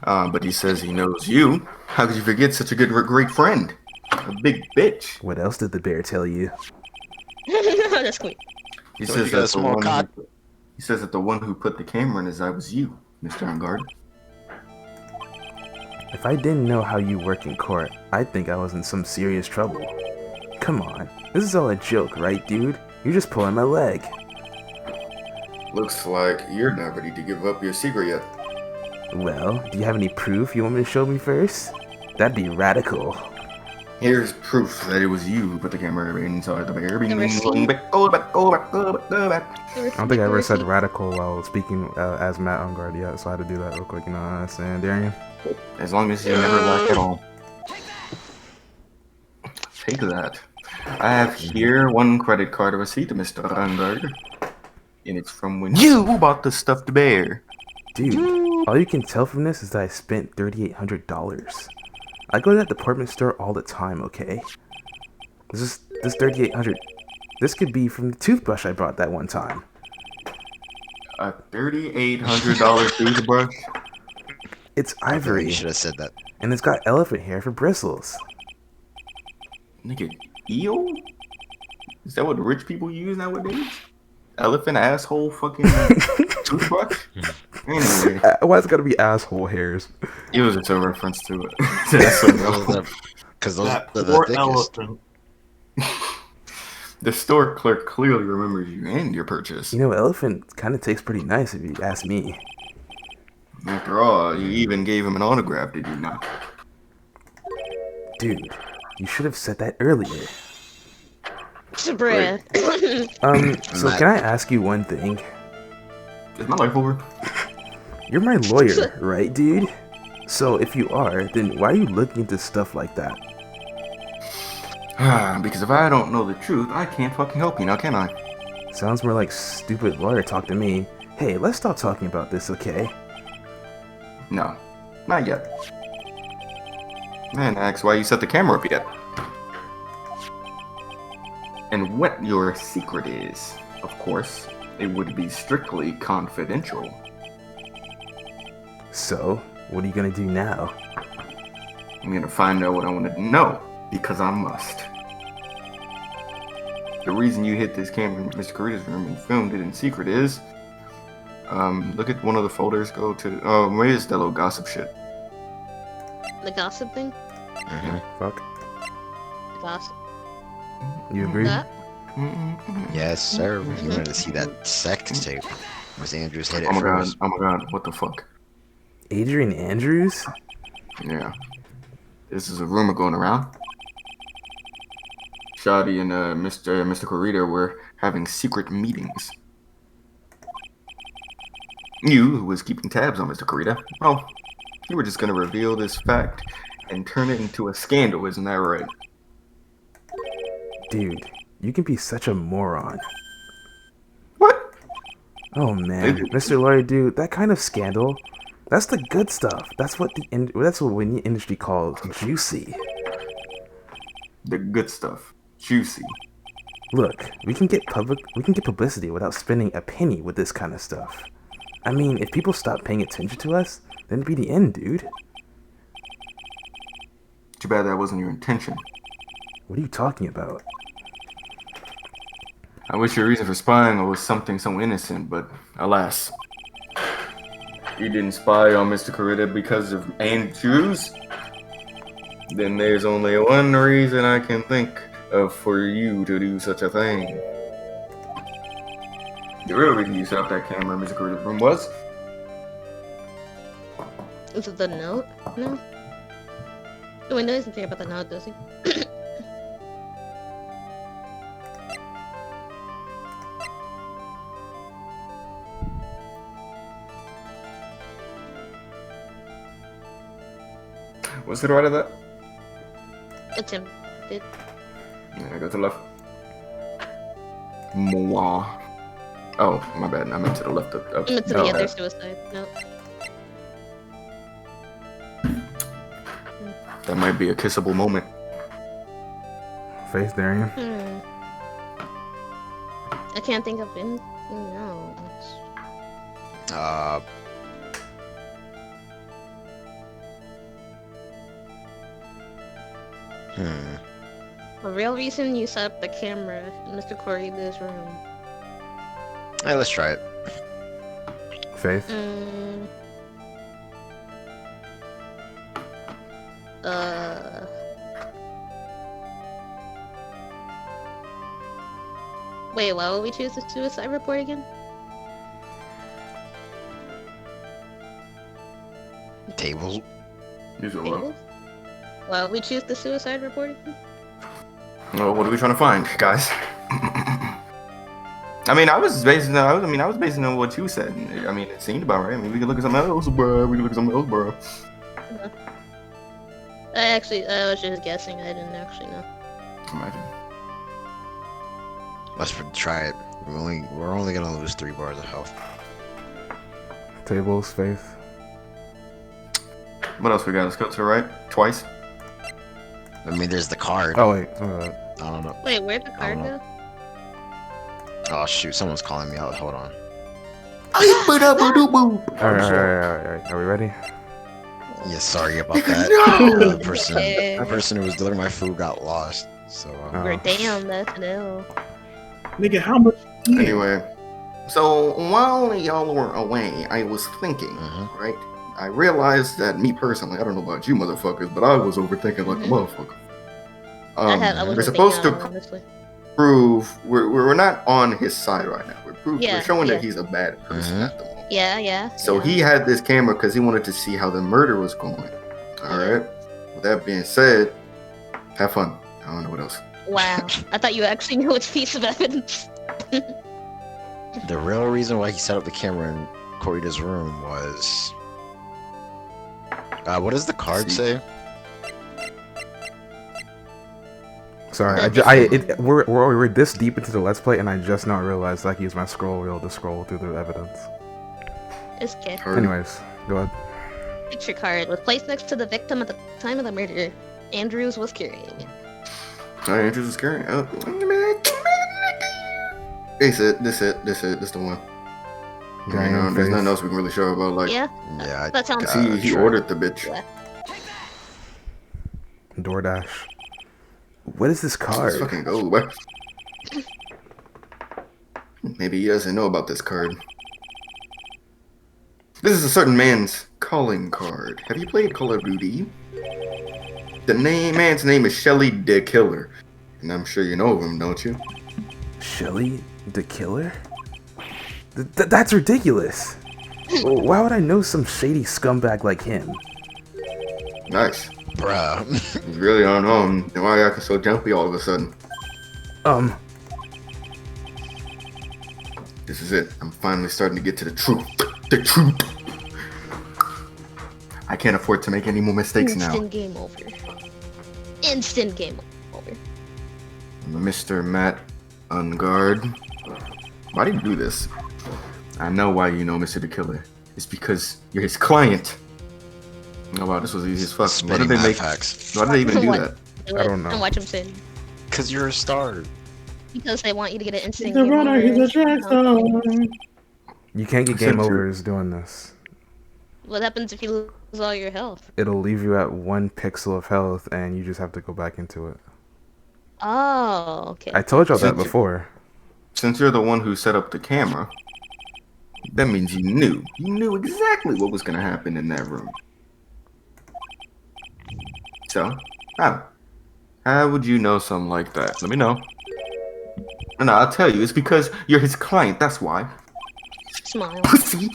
B: But he says he knows you. How could you forget such a great friend? A big bitch.
C: What else did the bear tell you?
A: That's quick.
B: He
D: So
B: says
D: you got a
B: that
D: small cock?
B: He says that the one who put the camera in his eye was you, Mr. Angard.
C: If I didn't know how you work in court, I'd think I was in some serious trouble. Come on, this is all a joke, right, dude? You're just pulling my leg.
B: Looks like you're not ready to give up your secret yet.
C: Well, do you have any proof you want me to show me first? That'd be radical.
B: Here's proof that it was you who put the camera inside the bear.
A: The receipt?
B: Go back.
C: I don't think I ever said radical while speaking as Matt Ungard yet, so I had to do that real quick, you know what I'm saying, Darian?
B: As long as you never lack at all. Take that. I have here one credit card receipt, Mr. Randberg. And it's from when you bought the stuffed bear.
C: Dude, all you can tell from this is that I spent $3,800. I go to that department store all the time, okay? This $3,800. This could be from the toothbrush I bought that one time.
B: A $3,800 toothbrush?
C: It's
D: You
C: ivory,
D: should have said that.
C: and it's got elephant hair for bristles.
B: Nigga, eel? Is that what rich people use nowadays? Elephant asshole fucking toothbrush? Anyway,
C: Why is it gotta be asshole hairs?
B: it was just a reference to it. That's what I know.
D: Because those
F: That
D: the
F: poor
D: thickest.
F: elephant.
B: The store clerk clearly remembers you and your purchase.
C: You know, elephant kind of tastes pretty nice if you ask me.
B: After all, you even gave him an autograph, did you not?
C: Dude, you should have said that earlier.
A: Bruh.
C: So can I ask you one thing?
B: Is my life over?
C: You're my lawyer, right, dude? So if you are, then why are you looking into stuff like that?
B: Because if I don't know the truth, I can't fucking help you now, can I?
C: Sounds more like stupid lawyer talk to me. Hey, let's stop talking about this, okay?
B: No, not yet. Man, ask why you set the camera up yet. And what your secret is, of course, it would be strictly confidential.
C: So, what are you gonna do now?
B: I'm gonna find out what I want to know, because I must. The reason you hid this camera in Mr. Kurita's room and filmed it in secret is, look at one of the folders, go to, where is that little gossip shit?
A: The gossip thing?
C: Fuck.
A: The gossip.
C: You agree?
A: That?
D: Yes, sir. You wanted to see that sex tape. Miss Andrews hit it
B: Oh my god,
D: first.
B: oh my god, what the fuck?
C: Adrian Andrews?
B: Yeah. This is a rumor going around. Shadi and Mr. Kurita were having secret meetings. You, who was keeping tabs on Mr. Kurita, well, you were just gonna reveal this fact and turn it into a scandal, isn't that right?
C: Dude, you can be such a moron.
B: What?
C: Oh man,
B: Maybe.
C: Mr. Laurie, dude, that kind of scandal, that's the good stuff. That's what the industry calls juicy.
B: The good stuff. Juicy.
C: Look, we can get publicity without spending a penny with this kind of stuff. I mean, if people stop paying attention to us, then it'd be the end, dude.
B: Too bad that wasn't your intention.
C: What are you talking about?
B: I wish your reason for spying was something so innocent, but alas. You didn't spy on Mr. Coretta because of Andrews? Then there's only one reason I can think of for you to do such a thing. The real reason you set up that camera in Mr. Coretta's room was?
A: Is it the note? No. Oh, he knows anything about the note, does he?
B: What's to the right of that?
A: Attempted.
B: Yeah, go to the left. Moi. Oh, my bad. I meant to the left. Up.
A: To the
B: Oh,
A: other suicide note.
B: that might be a kissable moment.
C: Faith, Darian.
A: I can't think of anything else. The real reason you set up the camera in Mr. Corrida's room.
D: Hey, let's try it.
C: Faith.
A: Wait, why would we choose the suicide report again?
D: Tables.
B: Use it
A: Tables? Why would we choose the suicide report again?
B: Well, what are we trying to find, guys? I mean, I was basing on what you said. I mean, it seemed about right. I mean, we could look at something else, bro.
A: I was just guessing. I didn't actually know.
B: Imagine.
D: Let's try it. We're only gonna lose 3 bars of health.
C: Tables, Faith.
B: What else we got? Let's go to the right. Twice.
D: I mean, there's the card.
C: Oh wait.
D: I don't know.
A: Wait, where'd the card go?
D: Oh shoot, someone's calling me out. Hold on.
C: Alright. Are we ready?
D: Yeah, sorry about that.
B: No!
D: The person who was delivering my food got lost. So
A: Damn, that's an L.
F: Nigga, how much?
B: Anyway, so while y'all were away, I was thinking, right? I realized that me personally, I don't know about you motherfuckers, but I was overthinking like a motherfucker. We're supposed to prove we're not on his side right now. We're showing that he's a bad person at the moment.
A: Yeah.
B: So he had this camera because he wanted to see how the murder was going. All right. With that being said, have fun. I don't know what else.
A: Wow, I thought you actually knew which piece of evidence.
D: the real reason why he set up the camera in Corrida's room was. What does the card say?
C: Sorry, we're this deep into the Let's Play, and I just now realized I can use my scroll wheel to scroll through the evidence.
A: It's good.
C: Anyways, go ahead.
A: Picture card was placed next to the victim at the time of the murder. Andrews was carrying it.
B: Andrews was carrying it. This the one. There's nothing else we can really show about, like.
A: Yeah, that sounds.
B: He ordered the bitch.
A: Yeah.
C: DoorDash. What is this card?
B: Let's fucking go, bro. Maybe he doesn't know about this card. This is a certain man's calling card. Have you played Call of Duty? The man's name is Shelly the Killer, and I'm sure you know of him, don't you?
C: Shelly the Killer? That's ridiculous. Why would I know some shady scumbag like him?
B: Nice.
D: Bruh.
B: It's really unknown. Then why I got so jumpy all of a sudden? This is it. I'm finally starting to get to the truth. The truth. I can't afford to make any more mistakes now.
A: Instant game over. Instant game over.
B: Mr. Matt Ungard. Why did you do this? I know why you know Mr. the Killer. It's because you're his client. Oh wow, this was easy as fuck. Why
D: Spitting
B: did they
D: mad
B: make?
D: facts.
B: Why did they even do
A: What?
B: that?
A: Do
C: I
A: it
C: don't know.
A: and watch him sin.
D: Cause you're a star.
A: Because they want you to get an instant
F: He's a
A: game
F: runner. He's
A: over.
F: a track star.
C: You can't get game overs doing this.
A: What happens if you lose all your health?
C: It'll leave you at 1 pixel of health, and you just have to go back into it.
A: Oh, okay.
C: I told y'all that
B: Since-
C: before.
B: Since you're the one who set up the camera, that means you knew. You knew exactly what was gonna happen in that room. So, how would you know something like that? Let me know. No, I'll tell you. It's because you're his client. That's why.
A: Smile.
B: Pussy.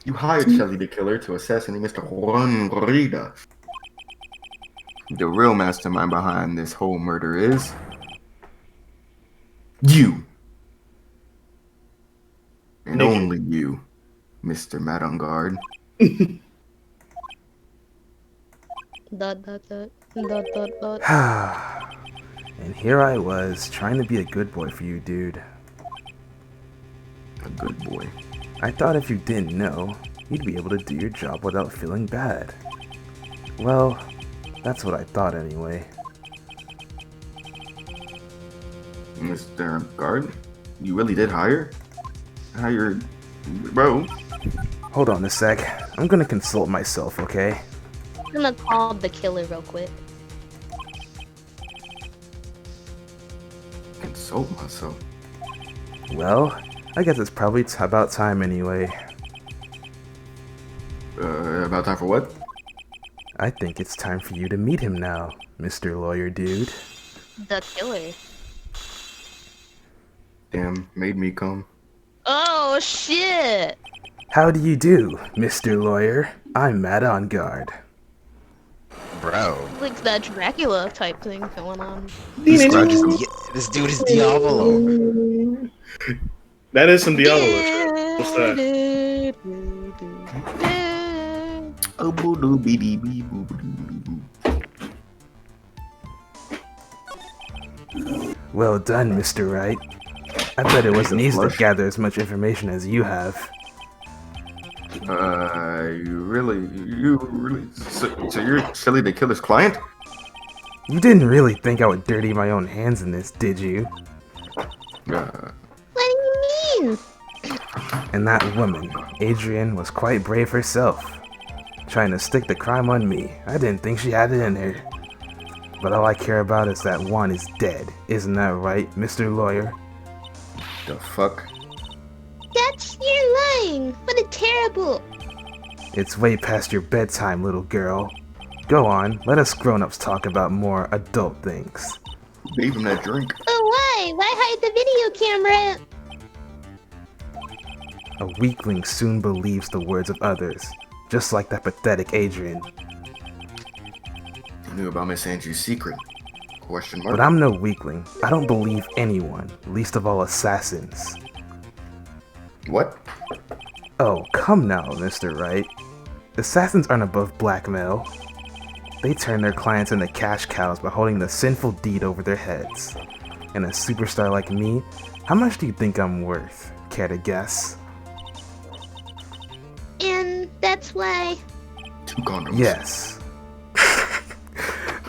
B: You hired Shelly the Killer to assassinate Mr. Juan Rida. The real mastermind behind this whole murder is you. And
F: Nigga.
B: only you, Mr. Madangard.
A: Dot, dot, dot, dot, dot, dot.
C: And here I was, trying to be a good boy for you, dude.
B: A good boy.
C: I thought if you didn't know, you'd be able to do your job without feeling bad. Well, that's what I thought anyway.
B: Mr. Guard, you really did hire? Bro.
C: Hold on a sec. I'm gonna consult myself, okay?
A: I'm gonna call the killer real quick.
B: Consult myself.
C: Well, I guess it's probably about time anyway.
B: About time for what?
C: I think it's time for you to meet him now, Mr. Lawyer Dude.
A: The killer.
B: Damn, made me come.
A: Oh shit!
C: How do you do, Mr. Lawyer? I'm Matt on guard.
D: Bro.
A: Like that Dracula type thing going on.
D: This dude is Diavolo.
F: That is some Diablo shit. What's that?
C: Well done, Mr. Wright. I bet it wasn't easy to
B: Flush.
C: gather as much information as you have.
B: You really, so you're Shelly the Killer's client?
C: You didn't really think I would dirty my own hands in this, did you?
A: What do you mean?
C: And that woman, Adrian, was quite brave herself. Trying to stick the crime on me. I didn't think she had it in her. But all I care about is that Juan is dead. Isn't that right, Mr. Lawyer?
B: The fuck?
A: You're lying. What a terrible.
C: It's way past your bedtime, little girl. Go on, let us grown-ups talk about more adult things.
B: Who gave him that drink?
A: Oh, why? Why hide the video camera?
C: A weakling soon believes the words of others, just like that pathetic Adrian.
B: You knew about Miss Andrews' secret? Question mark.
C: But I'm no weakling. I don't believe anyone, least of all assassins.
B: What?
C: Oh, come now, Mr. Wright. Assassins aren't above blackmail. They turn their clients into cash cows by holding the sinful deed over their heads. And a superstar like me, how much do you think I'm worth? Care to guess?
A: And that's why.
B: 2 condoms.
C: Yes.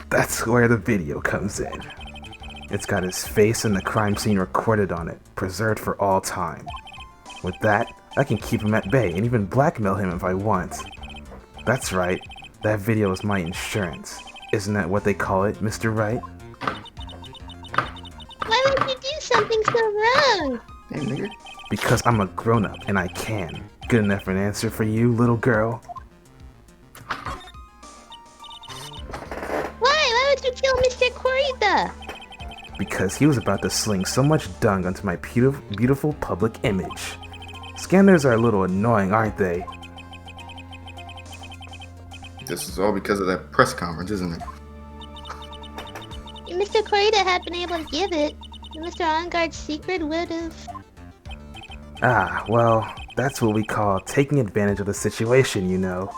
C: That's where the video comes in. It's got his face and the crime scene recorded on it, preserved for all time. With that, I can keep him at bay and even blackmail him if I want. That's right, that video is my insurance. Isn't that what they call it, Mr. Wright?
A: Why would you do something so wrong?
B: Damn, nigga.
C: Because I'm a grown-up and I can. Good enough an answer for you, little girl?
A: Why would you kill Mr. Corita?
C: Because he was about to sling so much dung onto my beautiful public image. Scanners are a little annoying, aren't they?
B: This is all because of that press conference, isn't it?
A: If Mr. Corita had been able to give it, then Mr. Onguard's secret would have.
C: Ah, well, that's what we call taking advantage of the situation, you know.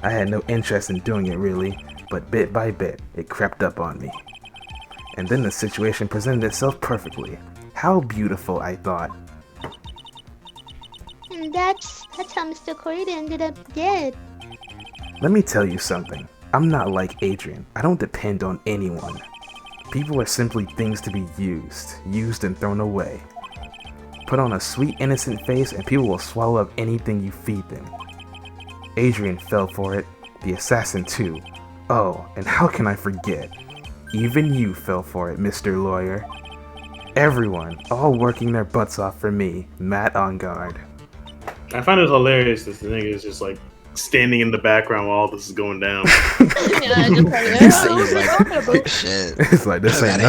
C: I had no interest in doing it really, but bit by bit, it crept up on me. And then the situation presented itself perfectly. How beautiful, I thought.
A: And that's how Mr. Corita ended up dead.
C: Let me tell you something. I'm not like Adrian. I don't depend on anyone. People are simply things to be used and thrown away. Put on a sweet innocent face and people will swallow up anything you feed them. Adrian fell for it, the assassin too. Oh, and how can I forget? Even you fell for it, Mr. Lawyer. Everyone, all working their butts off for me, Matt on guard.
F: I find it hilarious that the nigga is just like standing in the background while all this is going down.
A: Yeah, just like,
D: He's like, shit.
C: It's like, this ain't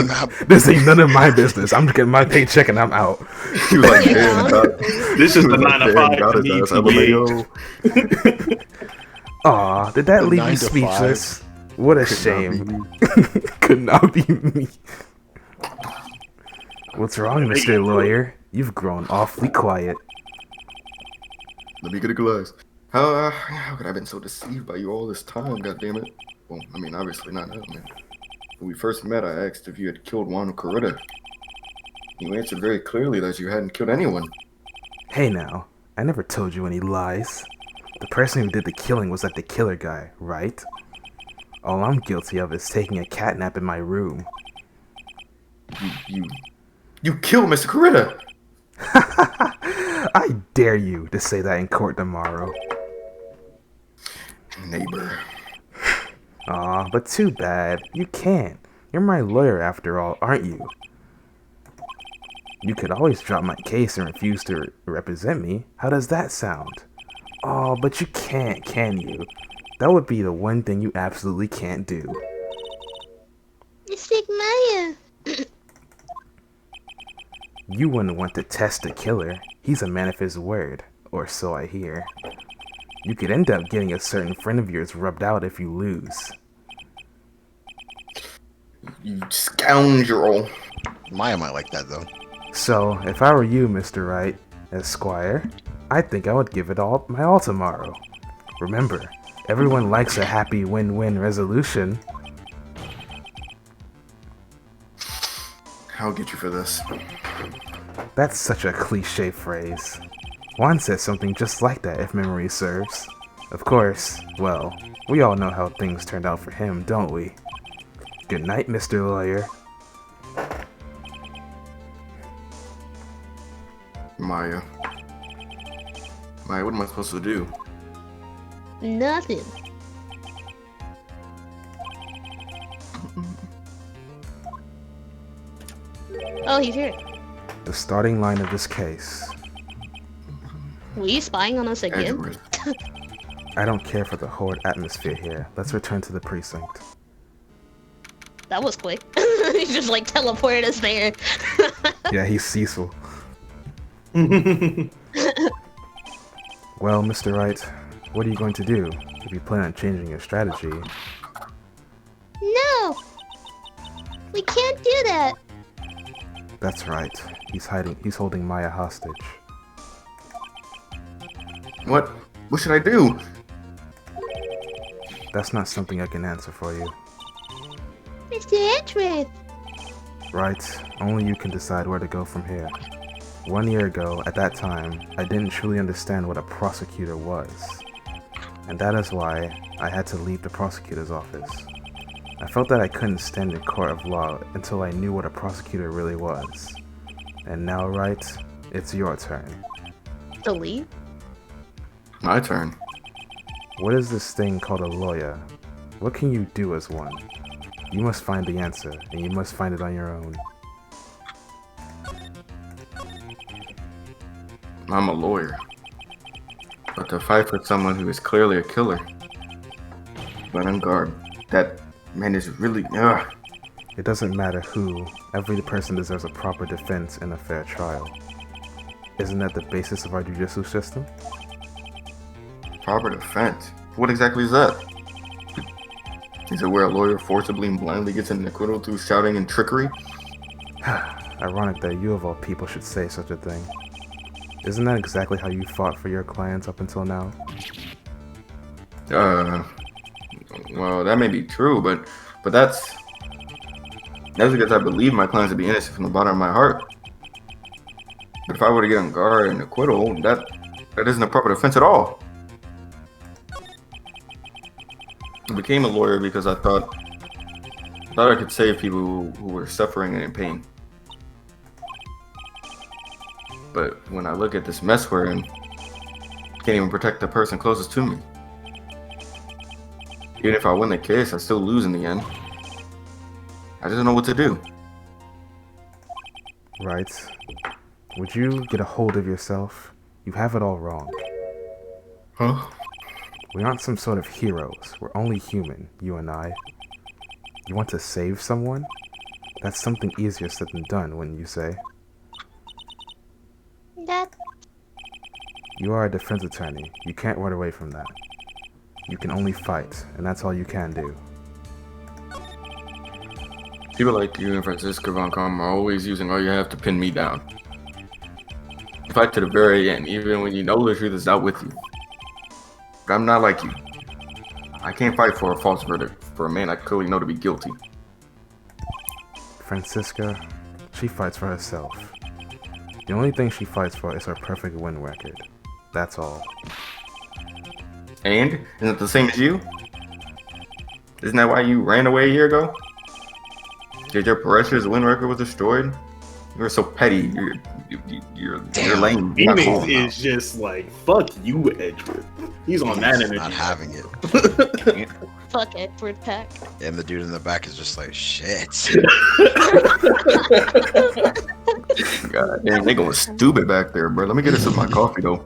C: none of my business. I'm just getting my paycheck and I'm out.
B: He was like,
A: Yeah,
B: damn, God.
F: This is
B: He
F: the
B: was
F: 9 to
B: like,
F: 5
B: damn, God
F: to
B: is
F: me,
B: ass.
F: TBH.
B: LMAO.
C: Aw, did that
D: The
C: leave
D: 9
C: you
D: to 5.
C: speechless? What a shame. Could not be me. What's wrong, Mr. Lawyer? You've grown awfully quiet.
B: Let me get a glass. How could I have been so deceived by you all this time, goddammit? Well, I mean, obviously not now, man. When we first met, I asked if you had killed Juan Corita. You answered very clearly that you hadn't killed anyone.
C: Hey now, I never told you any lies. The person who did the killing was that the killer guy, right? All I'm guilty of is taking a catnap in my room.
B: You killed Mr. Corita!
C: I dare you to say that in court tomorrow.
B: Neighbor.
C: Aw, but too bad. You can't. You're my lawyer after all, aren't you? You could always drop my case and refuse to represent me. How does that sound? Oh, but you can't, can you? That would be the one thing you absolutely can't do.
A: Mr. Maya.
C: You wouldn't want to test a killer. He's a man of his word, or so I hear. You could end up getting a certain friend of yours rubbed out if you lose.
B: You scoundrel.
D: Maya might like that though.
C: So, if I were you, Mr. Wright, Esquire, I think I would give it all my all tomorrow. Remember, everyone likes a happy win-win resolution.
B: I'll get you for this.
C: That's such a cliche phrase. Juan said something just like that, if memory serves. Of course, well, we all know how things turned out for him, don't we? Good night, Mr. Lawyer.
B: Maya, what am I supposed to do?
A: Nothing. Oh, he's here.
C: The starting line of this case.
A: Were you spying on us again?
B: Edward.
C: I don't care for the horrid atmosphere here. Let's return to the precinct.
A: That was quick. He just like teleported us there.
C: Yeah, he's Cecil. Well, Mr. Wright, what are you going to do if you plan on changing your strategy?
A: No! We can't do that.
C: That's right. He's holding Maya hostage.
B: What should I do?
C: That's not something I can answer for you.
A: Mr. Edgeworth.
C: Right, only you can decide where to go from here. 1 year ago, at that time, I didn't truly understand what a prosecutor was. And that is why I had to leave the prosecutor's office. I felt that I couldn't stand in court of law until I knew what a prosecutor really was. And now, Wright, it's your turn.
A: To leave?
B: My turn.
C: What is this thing called a lawyer? What can you do as one? You must find the answer, and you must find it on your own.
B: I'm a lawyer. But to fight for someone who is clearly a killer. But on guard. That man is really...
C: It doesn't matter who, every person deserves a proper defense and a fair trial. Isn't that the basis of our judicial system?
B: Proper defense? What exactly is that? Is it where a lawyer forcibly and blindly gets an acquittal through shouting and trickery?
C: Ironic that you of all people should say such a thing. Isn't that exactly how you fought for your clients up until now?
B: Well, that may be true, but that's because I believe my clients to be innocent from the bottom of my heart. But if I were to get on guard and acquittal, that That isn't a proper defense at all. I became a lawyer because I thought I could save people who were suffering and in pain. But when I look at this mess we're in, can't even protect the person closest to me. Even if I win the case, I still lose in the end. I just don't know what to do.
C: Right. Would you get a hold of yourself? You have it all wrong.
B: Huh?
C: We aren't some sort of heroes. We're only human, you and I. You want to save someone? That's something easier said than done, wouldn't you say?
A: That
C: You are a defense attorney. You can't run away from that. You can only fight, and that's all you can do.
B: People like you and Francisco Von Com are always using all you have to pin me down. You fight to the very end, even when you know the truth is out with you. But I'm not like you. I can't fight for a false verdict for a man I clearly know to be guilty.
C: Francisca, she fights for herself. The only thing she fights for is her perfect win record. That's all.
B: And? Isn't it the same as you? Isn't that why you ran away a year ago? Because your precious win record was destroyed? You were so petty. You're lame. You're not cool
F: Phoenix is just like, fuck you, Edward. He's on that energy.
D: Not having it.
A: fuck Edward Pack.
D: And the dude in the back is just like, shit.
B: God damn, they going stupid back there, bro. Let me get us some of my coffee, though.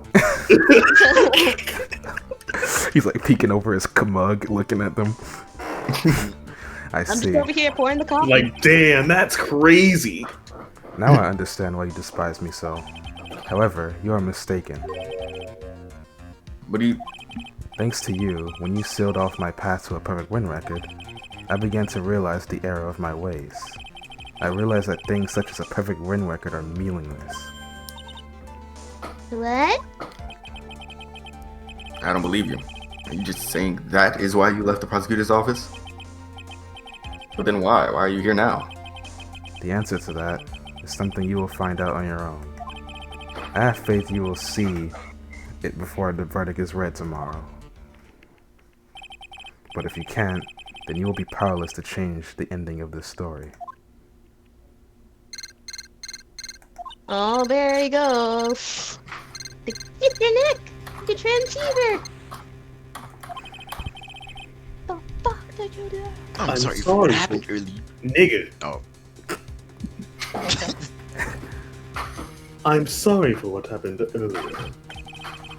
C: He's like peeking over his mug, looking at them.
A: I'm
C: see.
A: just over here pouring the coffee.
F: Like, damn, that's crazy.
C: Now I understand why you despise me so. However, you are mistaken.
B: What do you...
C: Thanks to you, when you sealed off my path to a perfect win record, I began to realize the error of my ways. I realized that things such as a perfect win record are meaningless.
A: What?
B: I don't believe you. Are you just saying that is why you left the prosecutor's office? But then why? Why are you here now?
C: The answer to that is something you will find out on your own. I have faith you will see it before the verdict is read tomorrow. But if you can't, then you will be powerless to change the ending of this story.
A: Oh, there he goes. Get your neck! The transceiver! The fuck did you do?
D: I'm sorry for what happened earlier.
F: Nigga.
D: Oh.
F: I'm sorry for what happened earlier.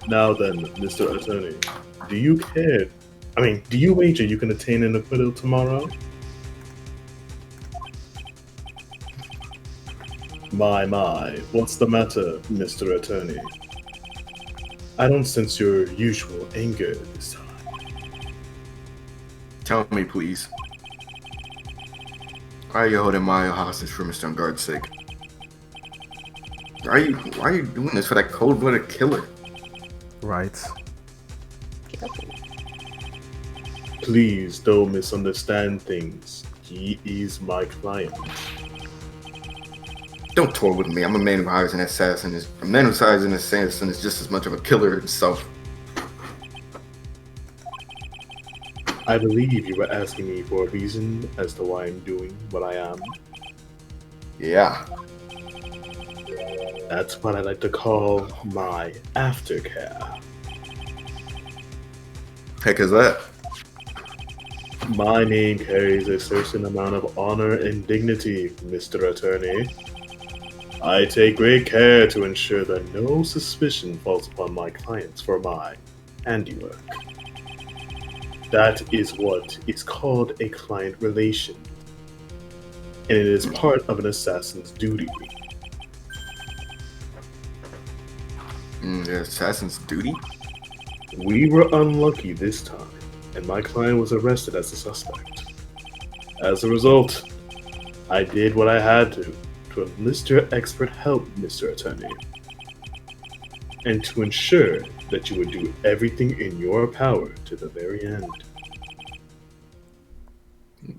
F: Now then, Mr. Attorney, do you care? Do you wager you can attain an acquittal tomorrow? My, what's the matter, Mr. Attorney? I don't sense your usual anger this time.
B: Tell me, please. Why are you holding Mario hostage for Mr. Unguard's sake? Why are you doing this for that cold-blooded killer?
C: Right.
F: Please don't misunderstand things. He is my client.
B: Don't toy with me. I'm a man who hires an assassin. A man who hires an assassin is just as much of a killer himself.
F: I believe you were asking me for a reason as to why I'm doing what I am.
B: Yeah.
F: That's what I like to call my aftercare.
B: Heck is that?
F: My name carries a certain amount of honor and dignity, Mr. Attorney. I take great care to ensure that no suspicion falls upon my clients for my handiwork. That is what is called a client relation, and it is part of an assassin's duty.
B: The assassin's duty?
F: We were unlucky this time, and my client was arrested as a suspect. As a result, I did what I had to enlist your expert help, Mr. Attorney, and to ensure that you would do everything in your power to the very end.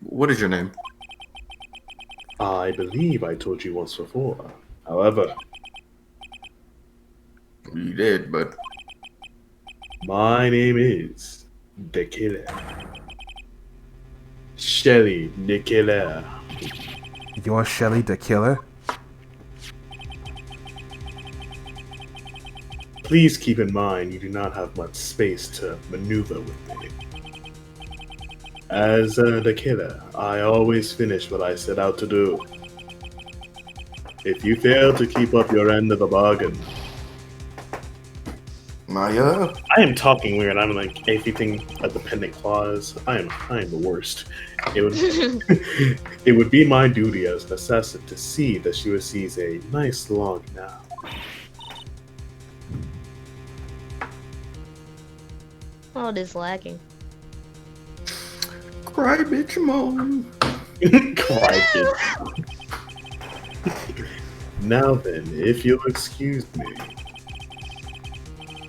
B: What is your name?
F: I believe I told you once before. However,
B: You did, but
F: My name is the Killer. Shelly the Killer.
C: You're Shelly the Killer?
F: Please keep in mind you do not have much space to maneuver with me. As the Killer, I always finish what I set out to do. If you fail to keep up your end of the bargain,
B: Maya?
F: I am talking weird. I'm like everything a dependent clause. I am the worst. It would it would be my duty as an assassin to see that she receives a nice log now.
A: Oh, it is lagging.
B: Cry, bitch, mom.
F: Cry, kid. Now then, if you'll excuse me,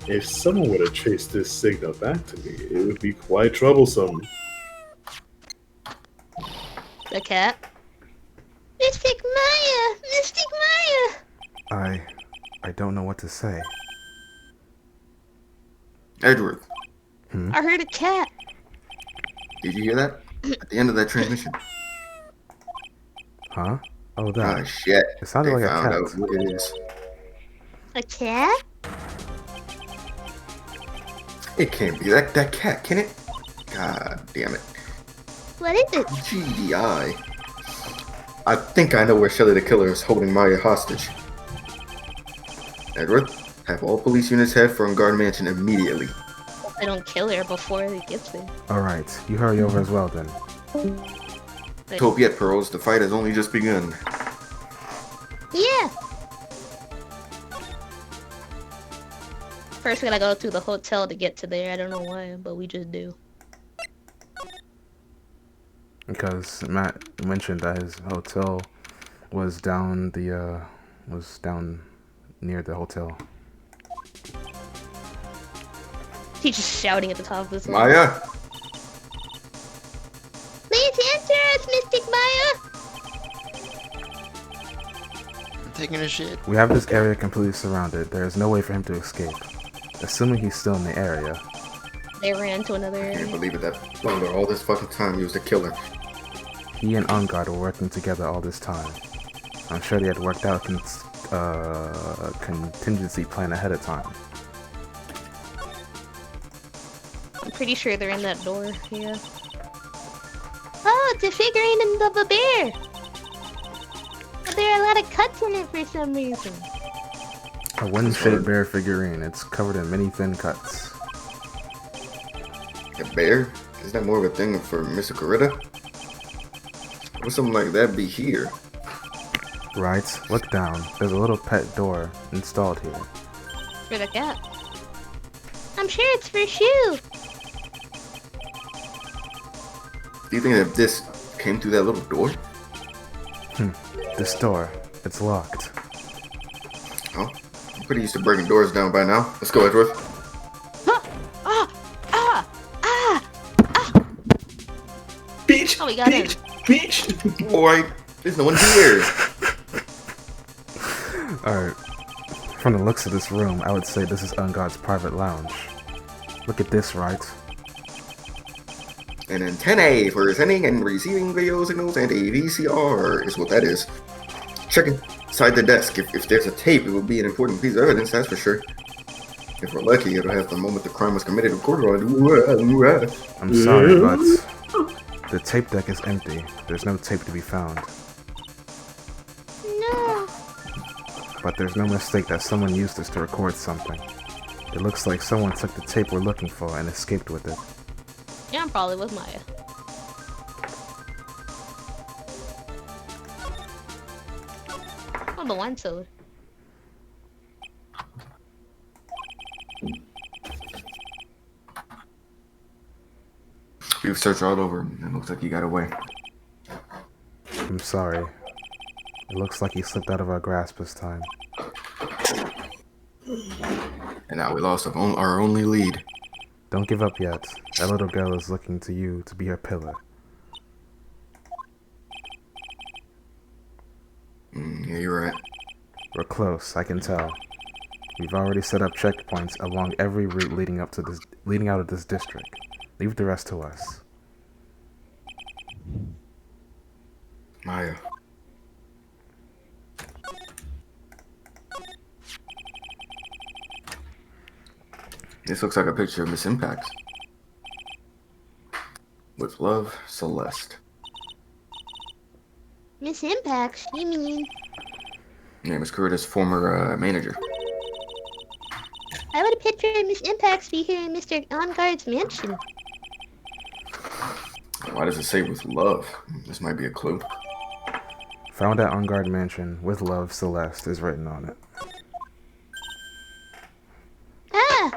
F: if someone were to trace this signal back to me, it would be quite troublesome.
A: The cat. Mystic Maya! Mystic Maya!
C: I don't know what to say.
B: Edward,
A: I heard a cat.
B: did you hear that? At the end of that transmission.
C: Huh? Oh,
B: Ah,
C: that.
B: shit.
C: It sounded
B: They
C: like a
B: found
C: cat.
B: out who it is.
A: A cat?
B: It can't be that cat, can it? God damn it.
A: What is it?
B: GDI. I think I know where Shelly the Killer is holding Maya hostage. Edward, have all police units head for Guard Mansion immediately.
A: Hope they don't kill her before it gets there.
C: Alright, you hurry over as well then.
A: Wait.
B: Hope yet, Pearls. The fight has only just begun.
A: Yeah! First we gotta go to the hotel to get to there. I don't know why, but we just do.
C: Because Matt mentioned that his hotel was down near the hotel.
A: He's just shouting at the top of his lungs.
B: Maya?
A: Please answer us, Mystic Maya!
D: I'm taking a shit.
C: We have this area completely surrounded. There is no way for him to escape. Assuming he's still in the area.
A: They ran to another
B: I can't
A: area.
B: believe it. That longer all this fucking time he was the killer.
C: He and Ungard were working together all this time. I'm sure they had worked out a contingency plan ahead of time.
A: I'm pretty sure they're in that door, yeah. Oh, it's a figurine of a bear! But there are a lot of cuts in it for some reason.
C: A wooden-shaped bear figurine. It's covered in many thin cuts.
B: A bear? Is that more of a thing for Mr. Coretta? Would something like that be here?
C: Right, look down. There's a little pet door installed here.
A: For the cat. I'm sure it's for Shu!
B: Do you think that this came through that little door?
C: This door, it's locked.
B: Oh, I'm pretty used to breaking doors down by now. Let's go, Edward.
F: Beach!
A: Oh, we got
F: beach!
A: him.
F: Beach!
B: Boy, there's no one here.
C: Alright. From the looks of this room, I would say this is Ungard's private lounge. Look at this, right?
B: An antennae for sending and receiving video signals and a VCR is what that is. Check inside the desk. If there's a tape, it will be an important piece of evidence, that's for sure. If we're lucky, it'll have the moment the crime was committed recorded on.
C: I'm sorry, but the tape deck is empty. There's no tape to be found.
A: No!
C: But there's no mistake that someone used this to record something. It looks like someone took the tape we're looking for and escaped with it.
A: Yeah, I'm probably with Maya. Oh, the wine cellar.
B: We've searched all over. It looks like he got away.
C: I'm sorry. It looks like he slipped out of our grasp this time.
B: And now we lost our only lead.
C: Don't give up yet. That little girl is looking to you to be her pillar.
B: Yeah, you're right.
C: We're close, I can tell. We've already set up checkpoints along every route leading out of this district. Leave the rest to us.
B: Maya. This looks like a picture of Miss Impact. With love, Celeste.
A: Miss Impact, you mean?
B: Name is Curtis' former manager.
A: I would have pictured Miss Impact be here in Mr. Onguard's mansion.
B: Why does it say with love? This might be a clue.
C: Found at Onguard Mansion, with love, Celeste is written on it.
A: Ah!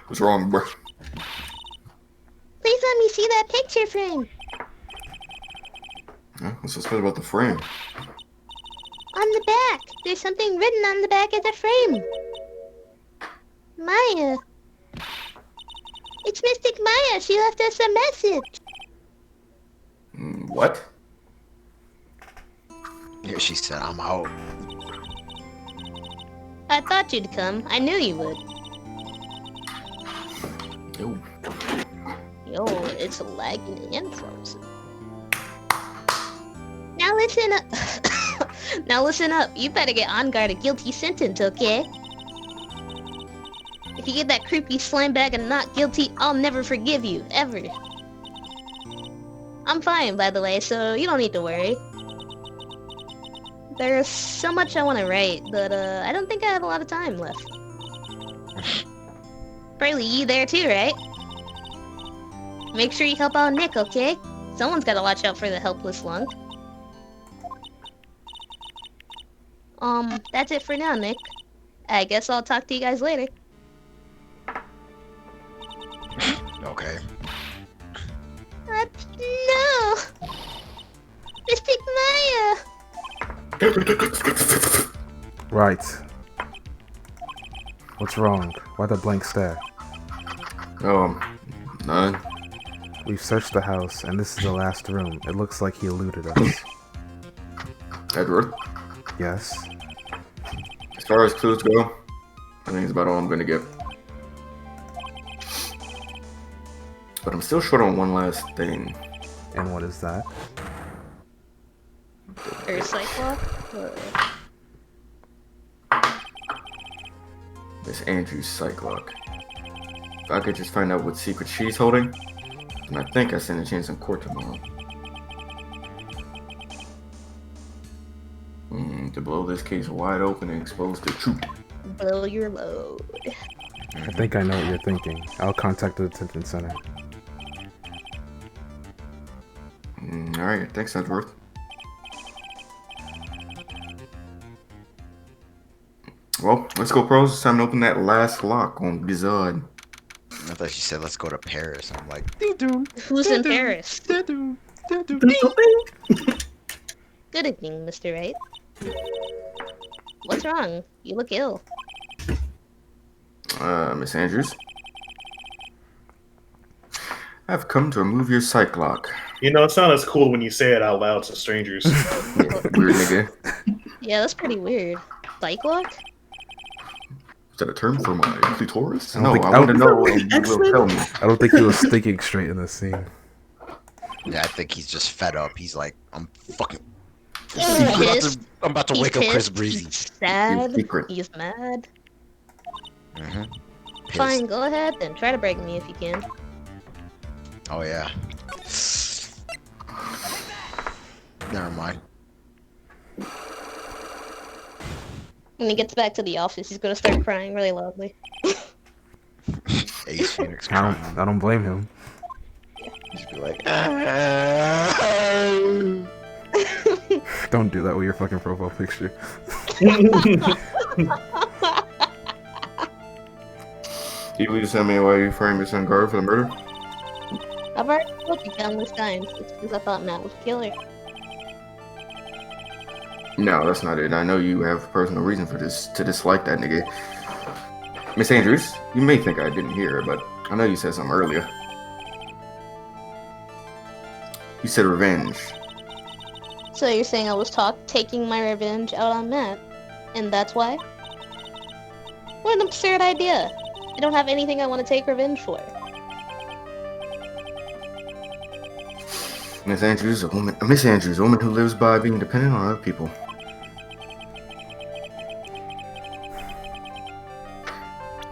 B: What's wrong, bro?
A: Please let me see that picture frame.
B: Huh? What's so special about the frame?
A: On the back. There's something written on the back of the frame. Maya. It's Mystic Maya. She left us a message.
B: What?
D: Here she said, I'm out.
A: I thought you'd come. I knew you would.
B: Yo.
A: Yo, it's lagging and frozen. Now listen up. Now listen up. You better get on guard a guilty sentence, okay? If you get that creepy slime bag and not guilty, I'll never forgive you, ever. I'm fine, by the way, so you don't need to worry. There's so much I want to write, but I don't think I have a lot of time left. Burley, you there too, right? Make sure you help out Nick, okay? Someone's gotta watch out for the helpless lung. That's it for now, Nick. I guess I'll talk to you guys later.
D: Okay.
A: No! Mystic Maya!
C: Right. What's wrong? Why the blank stare?
B: None.
C: We've searched the house, and this is the last room. It looks like he eluded us.
B: Edward,
C: Yes?
B: as far as clues go, I think it's about all I'm gonna get. But I'm still short on one last thing.
C: And what is that?
A: Or Cyclops?
B: Miss Andrews' Cyclock. If I could just find out what secret she's holding, then I think I stand a chance in court tomorrow. To blow this case wide open and expose the truth.
A: Blow your load.
C: I think I know what you're thinking. I'll contact the detention center.
B: Alright, thanks, Edward. Well, let's go, pros. It's time to open that last lock on Bizarre.
D: I thought she said, let's go to Paris. I'm like,
A: Who's in Paris? Good evening, Mr. Wright. What's wrong? You look ill.
B: Miss Andrews? I've come to remove your Cyclock.
F: You know, it's not as cool when you say it out loud to strangers.
B: Yeah, weird nigga.
A: Yeah, that's pretty weird. Cyclock?
B: Is that a term for my clitoris?
C: I don't
B: No,
C: think-
B: I want to know and you will tell me.
C: I don't think he was thinking straight in this scene.
D: yeah, I think he's just fed up. He's like, I'm fucking.
A: He's pissed.
D: I'm about to
A: He's
D: wake up Chris
A: pissed.
D: Breezy.
A: He's sad.
B: Secret.
A: He's mad.
D: Mm-hmm.
A: Fine, go ahead then. Try to break me if you can.
D: Oh, yeah. Never mind.
A: When he gets back to the office, he's gonna start crying really loudly.
D: Ace Phoenix
C: I
D: crying.
C: don't blame him.
D: Just be like,
C: Don't do that with your fucking profile picture.
B: Can you please tell me why you framed Miss Guard for the murder?
A: I've already told you countless times. It's because I thought Matt was a killer.
B: No, that's not it. I know you have personal reason for this to dislike that nigga. Miss Andrews, you may think I didn't hear, but I know you said something earlier. You said revenge.
A: So you're saying I was taking my revenge out on Matt? And that's why? What an absurd idea. I don't have anything I want to take revenge for.
B: Miss Andrews, a woman who lives by being dependent on other people.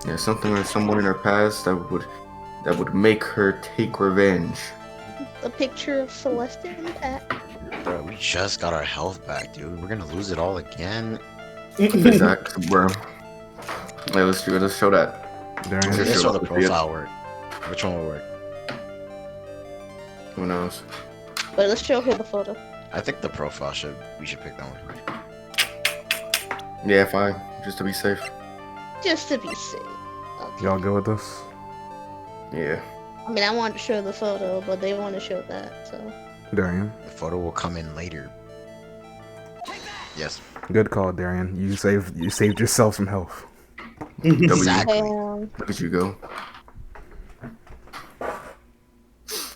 B: There's something or someone in her past that would make her take revenge.
A: A picture of Celeste and Pat.
D: Bro, we just got our health back, dude. We're gonna lose it all again.
B: Exactly, bro. Yeah, let's show that.
C: Darian,
B: Just
D: Let's
B: show
D: show the
B: the video.
D: profile work. Which one will work?
B: Who knows?
A: But let's show her the photo.
D: I think the profile we should pick that one.
B: Yeah, fine. Just to be safe.
A: Just to be safe. Okay.
C: y'all go with this?
B: Yeah.
A: I mean, I wanted to show the photo, but they want to show that, so.
C: Darian,
D: The photo will come in later. Yes.
C: good call, Darian. You saved yourself some health.
D: Exactly.
B: Look at you go.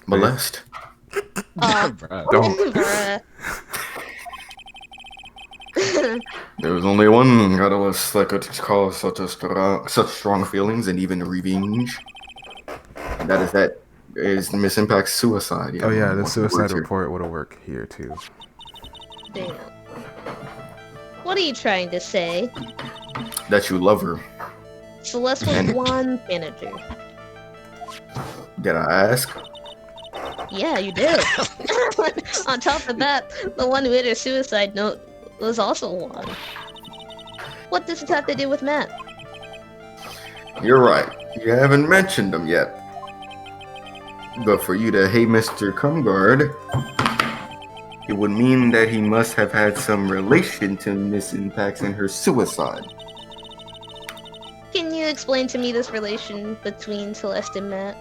B: Molest.
D: Bruh.
C: Don't.
A: Bruh.
B: There was only one catalyst that could cause such strong feelings and even revenge. And that is Miss Impact's suicide.
C: Oh yeah, the
B: What's
C: suicide
B: words here?
C: report would have worked here too.
A: Damn. What are you trying to say?
B: That you love her.
A: Celeste was one manager.
B: Did I ask?
A: Yeah, you did. On top of that, the one who hit her suicide note was also one. What does this have to do with Matt?
B: You're right. You haven't mentioned him yet. But for you to hate Mr. Cumguard, it would mean that he must have had some relation to Miss Impacts and her suicide.
A: Can you explain to me this relation between Celeste and Matt?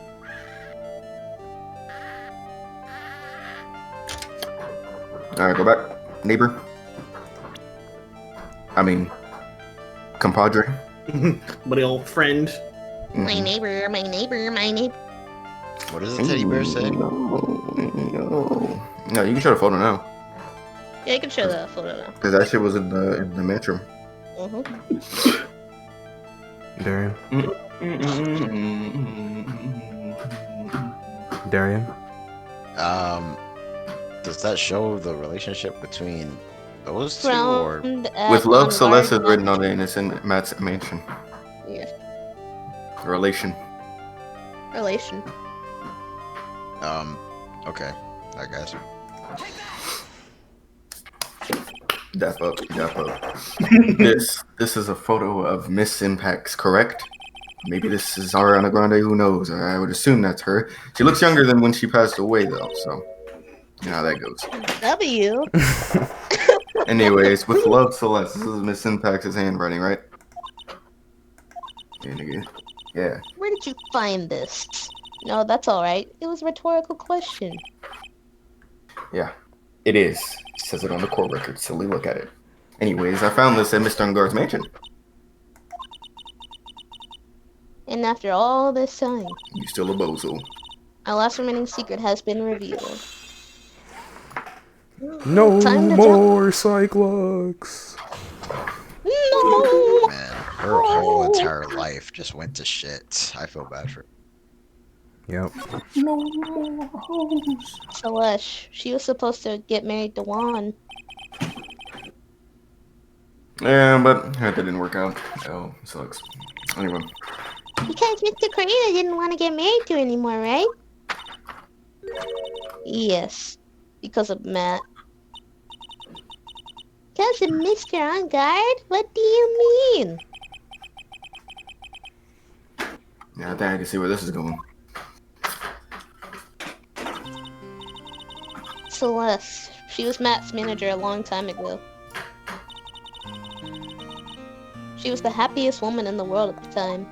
B: Alright, go back. Neighbor. I mean, compadre.
F: Buddy, old friend.
A: My
B: Mhm.
A: neighbor, my neighbor, my neighbor.
D: What does the teddy bear say?
B: No, you can show the photo now.
A: Yeah, you can show that photo now.
B: Because that shit was in the metro.
C: Darian, Darian,
D: Does that show the relationship between those two, or
B: With love, Celeste is written on the innocent Matt's mansion.
A: Yeah,
B: Relation.
A: relation.
D: okay, I guess.
B: Dap up. This is a photo of Miss Impacts, correct? Maybe this is Ariana Grande, who knows? I would assume that's her. She looks younger than when she passed away, though, so you know how that goes.
A: W.
B: Anyways, with love, Celeste, this is Miss Impacts' handwriting, right? Yeah, nigga. Yeah.
A: Where did you find this? No, that's alright. It was a rhetorical question.
B: Yeah, it is. It says it on the court record. Silly, look at it. Anyways, I found this at Mr. Ungard's mansion.
A: And after all this time,
B: You still a bozo.
A: our last remaining secret has been revealed.
C: no
A: Time to
C: more Cyclops.
A: No!
D: Man, her whole entire life just went to shit. I feel bad for her.
C: Yep.
A: Celeste, she was supposed to get married to Juan.
B: Yeah, but that didn't work out. Oh, sucks. Anyway.
A: Because Mr. Corina didn't want to get married to her anymore, right? Yes, because of Matt. Because of Mr. On Guard? What do you mean?
B: Yeah, I think I can see where this is going.
A: Celeste. She was Matt's manager a long time ago. She was the happiest woman in the world at the time.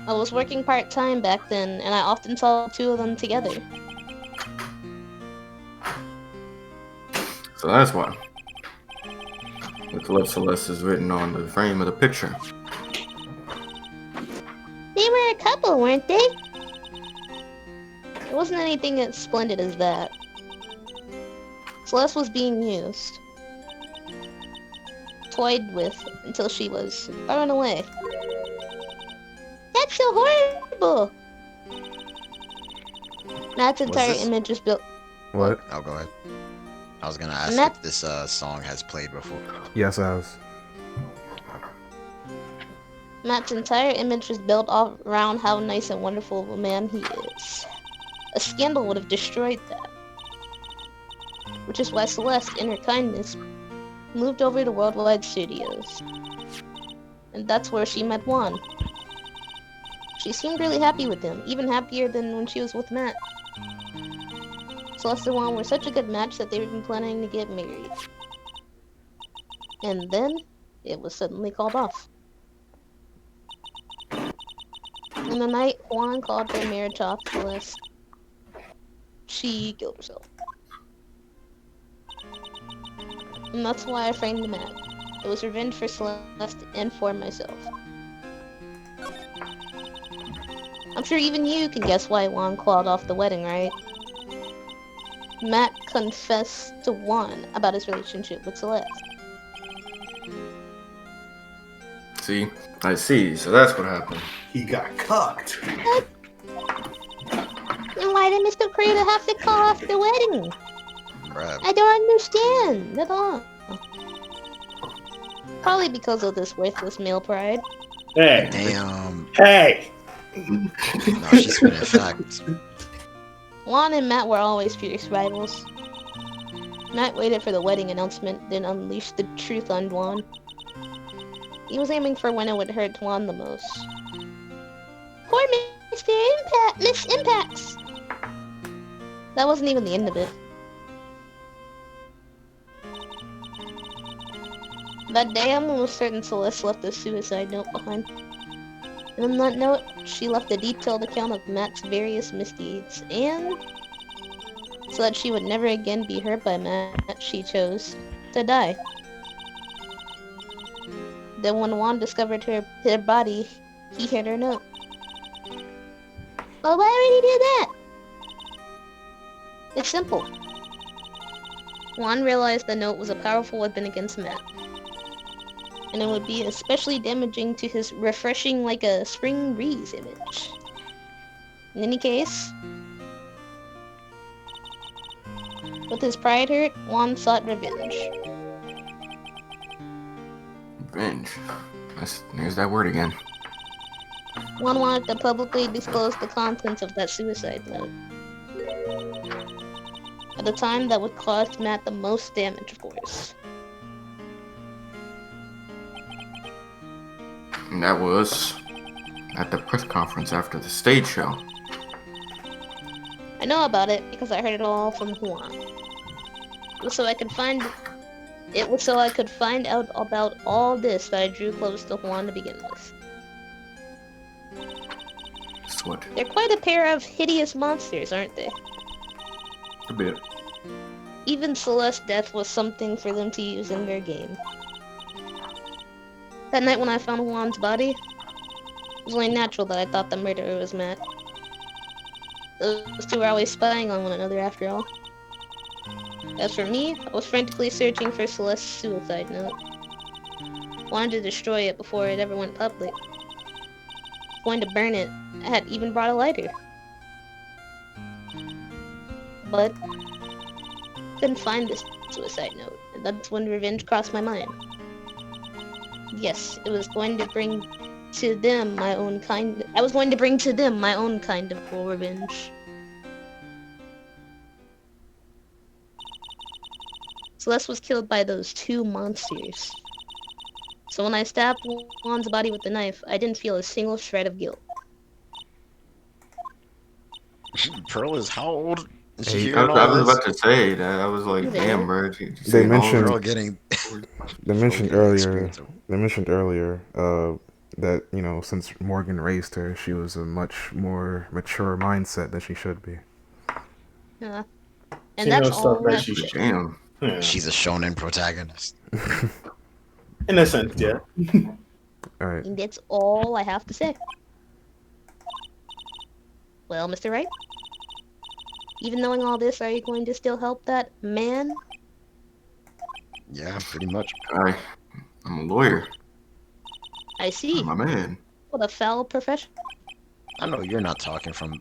A: I was working part-time back then, and I often saw the two of them together.
B: So that's why. With love, Celeste is written on the frame of the picture.
A: They were a couple, weren't they? It wasn't anything as splendid as that. Celeste was being used, toyed with, until she was thrown away. That's so horrible! Matt's entire
D: this-
A: image was built.
C: What?
D: Oh, go ahead. I was gonna ask
A: Matt-
D: if this song has played before.
C: Yes, I was.
A: Matt's entire image was built all around how nice and wonderful of a man he is. A scandal would have destroyed that. Which is why Celeste, in her kindness, moved over to Worldwide Studios. And that's where she met Juan. She seemed really happy with him, even happier than when she was with Matt. Celeste and Juan were such a good match that they were even planning to get married. And then, it was suddenly called off. In the night, Juan called their marriage off Celeste. She killed herself. And that's why I framed the Matt. It was revenge for Celeste and for myself. I'm sure even you can guess why Juan clawed off the wedding, right? Matt confessed to Juan about his relationship with Celeste.
B: See? I see. So that's what happened.
F: He got cucked.
A: And why did Mr. Creator have to call off the wedding?
D: Bruh.
A: I don't understand at all. Probably because of this worthless male pride.
F: Hey,
D: Damn.
F: hey!
D: No, she's spitting facts.
A: Juan and Matt were always fierce rivals. Matt waited for the wedding announcement, then unleashed the truth on Juan. He was aiming for when it would hurt Juan the most. Poor Miss Impacts! That wasn't even the end of it. That day, I'm almost certain Celeste left a suicide note behind. And on that note, she left a detailed account of Matt's various misdeeds, and so that she would never again be hurt by Matt, she chose to die. Then when Juan discovered her body, he hid her note. Well, why would he do that? It's simple. Juan realized the note was a powerful weapon against Matt, and it would be especially damaging to his refreshing like a spring breeze image. In any case, with his pride hurt, Juan sought revenge.
B: Revenge. There's that word again.
A: Juan wanted to publicly disclose the contents of that suicide note. At the time, that would cause Matt the most damage, of course.
B: And that was at the press conference after the stage show.
A: I know about it because I heard it all from Juan. It was so I could find out about all this that I drew close to Juan to begin with.
B: That's what?
A: They're quite a pair of hideous monsters, aren't they?
B: A bit.
A: Even Celeste's death was something for them to use in their game. That night when I found Juan's body, it was only natural that I thought the murderer was Matt. Those two were always spying on one another after all. As for me, I was frantically searching for Celeste's suicide note. Wanted to destroy it before it ever went public. Going to burn it. I had even brought a lighter. But couldn't find this suicide note, and that's when revenge crossed my mind. Yes, it was going to bring to them my own kind. I was going to bring to them my own kind of cruel revenge. Celeste was killed by those two monsters. So when I stabbed Juan's body with the knife, I didn't feel a single shred of guilt.
D: Pearl is how old? Is she
C: Hey,
D: hearing
B: I
D: all
B: was
D: this?
B: about to say that. I was like,
A: Yeah.
B: damn, bro.
C: They mentioned-
D: Pearl getting.
C: They mentioned
D: Pearl getting
C: earlier.
D: experience.
C: They mentioned earlier that since Morgan raised her, she was a much more mature mindset than she should be.
A: Yeah.
F: She
A: And that's
F: knows
A: all
F: stuff that
A: I
F: she
A: have to say.
B: Damn.
F: Yeah.
D: She's a shonen protagonist.
F: In a sense, yeah.
C: All right.
A: And that's all I have to say. Well, Mr. Wright? Even knowing all this, are you going to still help that man
D: Yeah, pretty much.
B: I'm a lawyer.
A: I see.
B: I'm a man.
A: What a foul profession.
D: I know you're not talking from.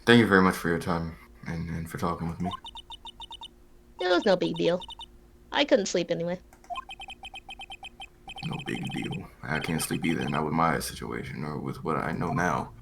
B: Thank you very much for your time and for talking with me.
A: It was no big deal. I couldn't sleep anyway.
B: No big deal. I can't sleep either, not with my situation or with what I know now.